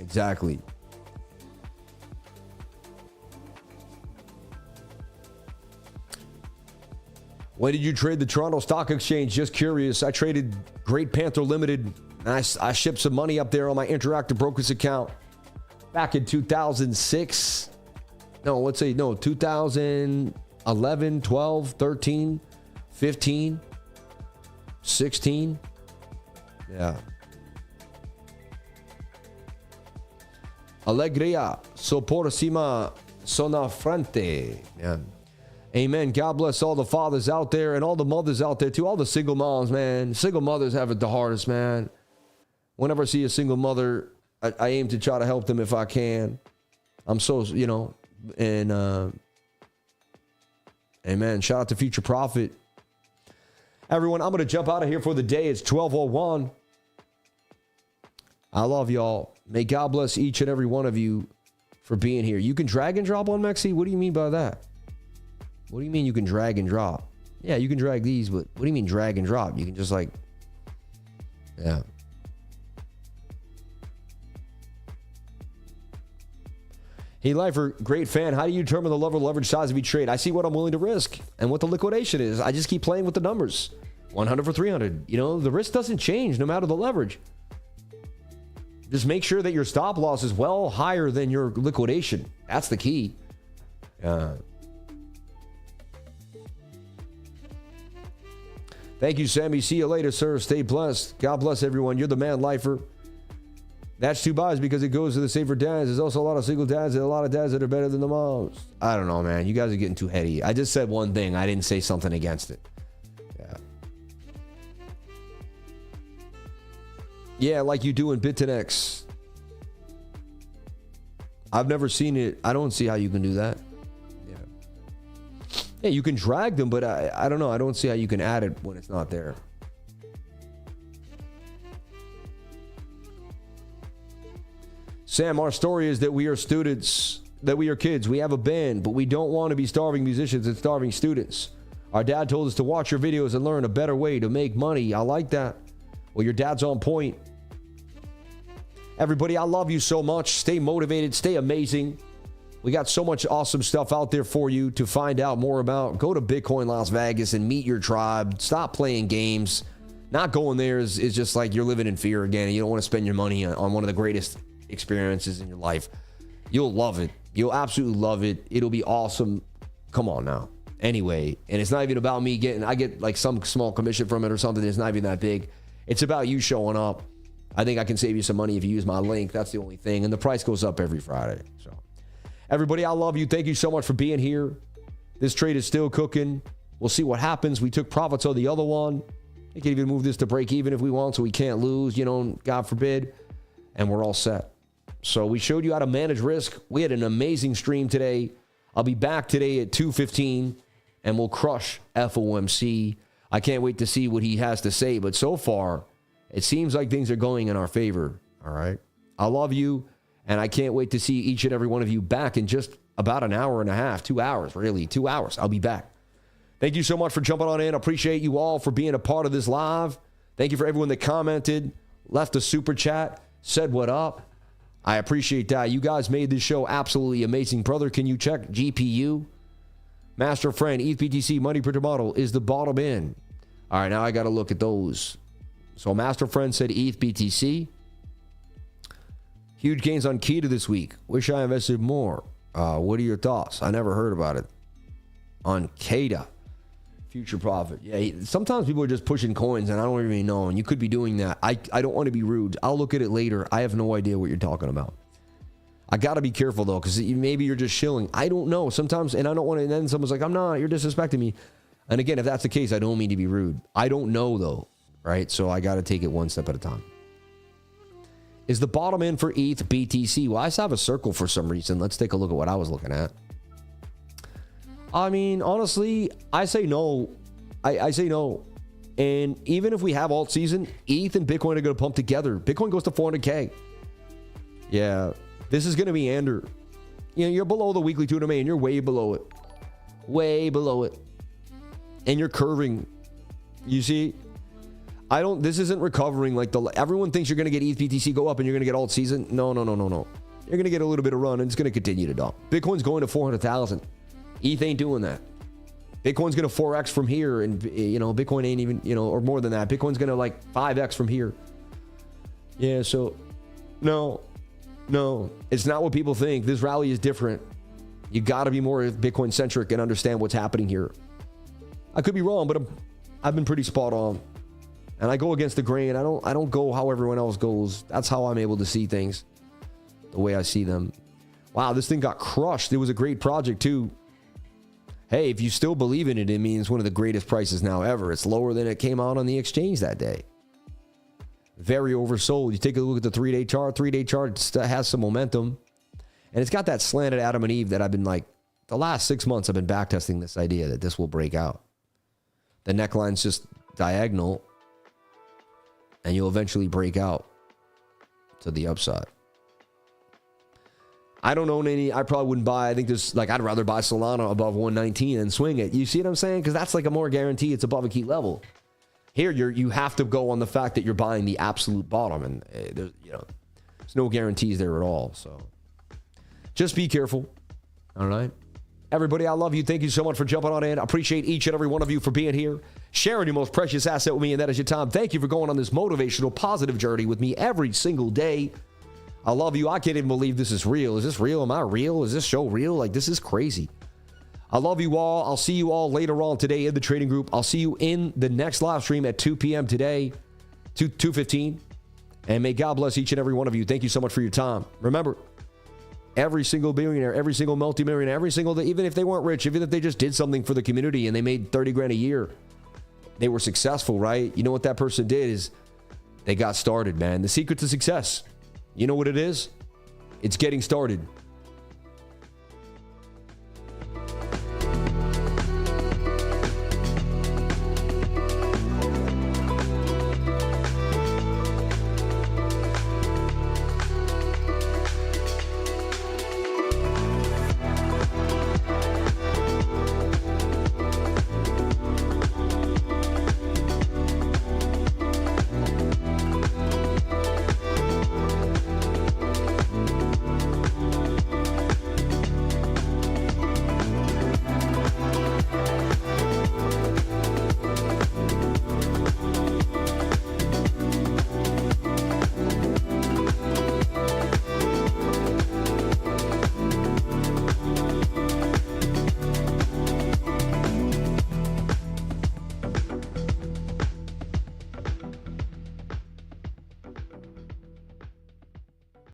Exactly. When did you trade the Toronto Stock Exchange? Just curious. I traded Great Panther Limited. And I shipped some money up there on my Interactive Brokers account back in 2006. No, let's say, 2011, 12, 13, 15. 16. Yeah. Alegria. So por cima sona frente. Yeah. Amen. God bless all the fathers out there and all the mothers out there too. All the single moms, man. Single mothers have it the hardest, man. Whenever I see a single mother, I aim to try to help them if I can. I'm so, and amen. Shout out to Future Prophet. Everyone, I'm going to jump out of here for the day. It's 12:01. I love y'all. May God bless each and every one of you for being here. You can drag and drop on Mexi? What do you mean by that? What do you mean you can drag and drop? Yeah, you can drag these, but what do you mean drag and drop? You can just yeah. Hey, Lifer, great fan. How do you determine the level of leverage size of each trade? I see what I'm willing to risk and what the liquidation is. I just keep playing with the numbers. 100 for 300. You know, the risk doesn't change no matter the leverage. Just make sure that your stop loss is well higher than your liquidation. That's the key. Thank you, Sammy. See you later, sir. Stay blessed. God bless everyone. You're the man, lifer. That's two buys because it goes to the safer dads. There's also a lot of single dads and a lot of dads that are better than the moms. I don't know, man. You guys are getting too heady. I just said one thing. I didn't say something against it. Yeah, like you do in BITUNIX. I've never seen it. I don't see how you can do that. Yeah, you can drag them, but I don't know. I don't see how you can add it when it's not there. Sam, our story is that we are students, that we are kids. We have a band, but we don't want to be starving musicians and starving students. Our dad told us to watch your videos and learn a better way to make money. I like that. Well, your dad's on point. Everybody, I love you so much. Stay motivated. Stay amazing. We got so much awesome stuff out there for you to find out more about. Go to Bitcoin Las Vegas and meet your tribe. Stop playing games. Not going there is just like you're living in fear again, and you don't want to spend your money on one of the greatest experiences in your life. You'll love it. You'll absolutely love it. It'll be awesome. Come on now. Anyway, and it's not even about me I get like some small commission from it or something. It's not even that big. It's about you showing up. I think I can save you some money if you use my link. That's the only thing. And the price goes up every Friday. So, everybody, I love you. Thank you so much for being here. This trade is still cooking. We'll see what happens. We took profits on the other one. We can even move this to break even if we want, so we can't lose, you know, God forbid. And we're all set. So we showed you how to manage risk. We had an amazing stream today. I'll be back today at 2:15, and we'll crush FOMC. I can't wait to see what he has to say. But so far, it seems like things are going in our favor. All right. I love you, and I can't wait to see each and every one of you back in just about an hour and a half, 2 hours, really, 2 hours. I'll be back. Thank you so much for jumping on in. I appreciate you all for being a part of this live. Thank you for everyone that commented, left a super chat, said what up. I appreciate that. You guys made this show absolutely amazing. Brother, can you check GPU? Master Friend, ETH BTC money printer model is the bottom in. All right, now I got to look at those. So Master Friend said ETH BTC. Huge gains on Kita this week. Wish I invested more. What are your thoughts? I never heard about it. On Kita. Future profit. Yeah, sometimes people are just pushing coins and I don't even know. And you could be doing that. I don't want to be rude. I'll look at it later. I have no idea what you're talking about. I got to be careful though, because maybe you're just shilling. I don't know. Sometimes, and I don't want to, and then someone's like, I'm not, you're disrespecting me. And again, if that's the case, I don't mean to be rude. I don't know though, right? So I got to take it one step at a time. Is the bottom in for ETH BTC? Well, I just have a circle for some reason. Let's take a look at what I was looking at. I mean, honestly, I say no. I say no. And even if we have alt season, ETH and Bitcoin are going to pump together. Bitcoin goes to 400K. Yeah, this is going to be Ander. You know, you're below the weekly 200 MA and you're way below it. Way below it. And you're curving. You see? This isn't recovering like everyone thinks you're going to get ETH BTC go up and you're going to get alt season. No. You're going to get a little bit of run and it's going to continue to dump. Bitcoin's going to 400,000. ETH ain't doing that. Bitcoin's going to 4x from here, and you know, Bitcoin ain't even, you know, or more than that. Bitcoin's going to like 5x from here. Yeah, so no, it's not what people think. This rally is different. You got to be more Bitcoin centric and understand what's happening here. I could be wrong, but I've been pretty spot on, and I go against the grain. I don't go how everyone else goes. That's how I'm able to see things the way I see them. Wow, this thing got crushed. It was a great project too. Hey, if you still believe in it, it means one of the greatest prices now ever. It's lower than it came out on the exchange that day. Very oversold. You take a look at the 3-day chart. 3-day chart has some momentum. And it's got that slanted Adam and Eve that I've been like, the last 6 months I've been backtesting this idea that this will break out. The neckline's just diagonal. And you'll eventually break out to the upside. I don't own any. I probably wouldn't buy. I think there's like, I'd rather buy Solana above 119 and swing it. You see what I'm saying? Because that's like a more guarantee. It's above a key level. Here, you have to go on the fact that you're buying the absolute bottom, and there's no guarantees there at all. So just be careful. All right. Everybody, I love you. Thank you so much for jumping on in. I appreciate each and every one of you for being here, sharing your most precious asset with me, and that is your time. Thank you for going on this motivational, positive journey with me every single day. I love you. I can't even believe this is real. Is this real? Am I real? Is this show real? Like, this is crazy. I love you all. I'll see you all later on today in the trading group. I'll see you in the next live stream at 2 p.m. today, 2:15. And may God bless each and every one of you. Thank you so much for your time. Remember, every single billionaire, every single multimillionaire, every single, even if they weren't rich, even if they just did something for the community and they made 30 grand a year, they were successful, right? You know what that person did is they got started, man. The secret to success, you know what it is? It's getting started.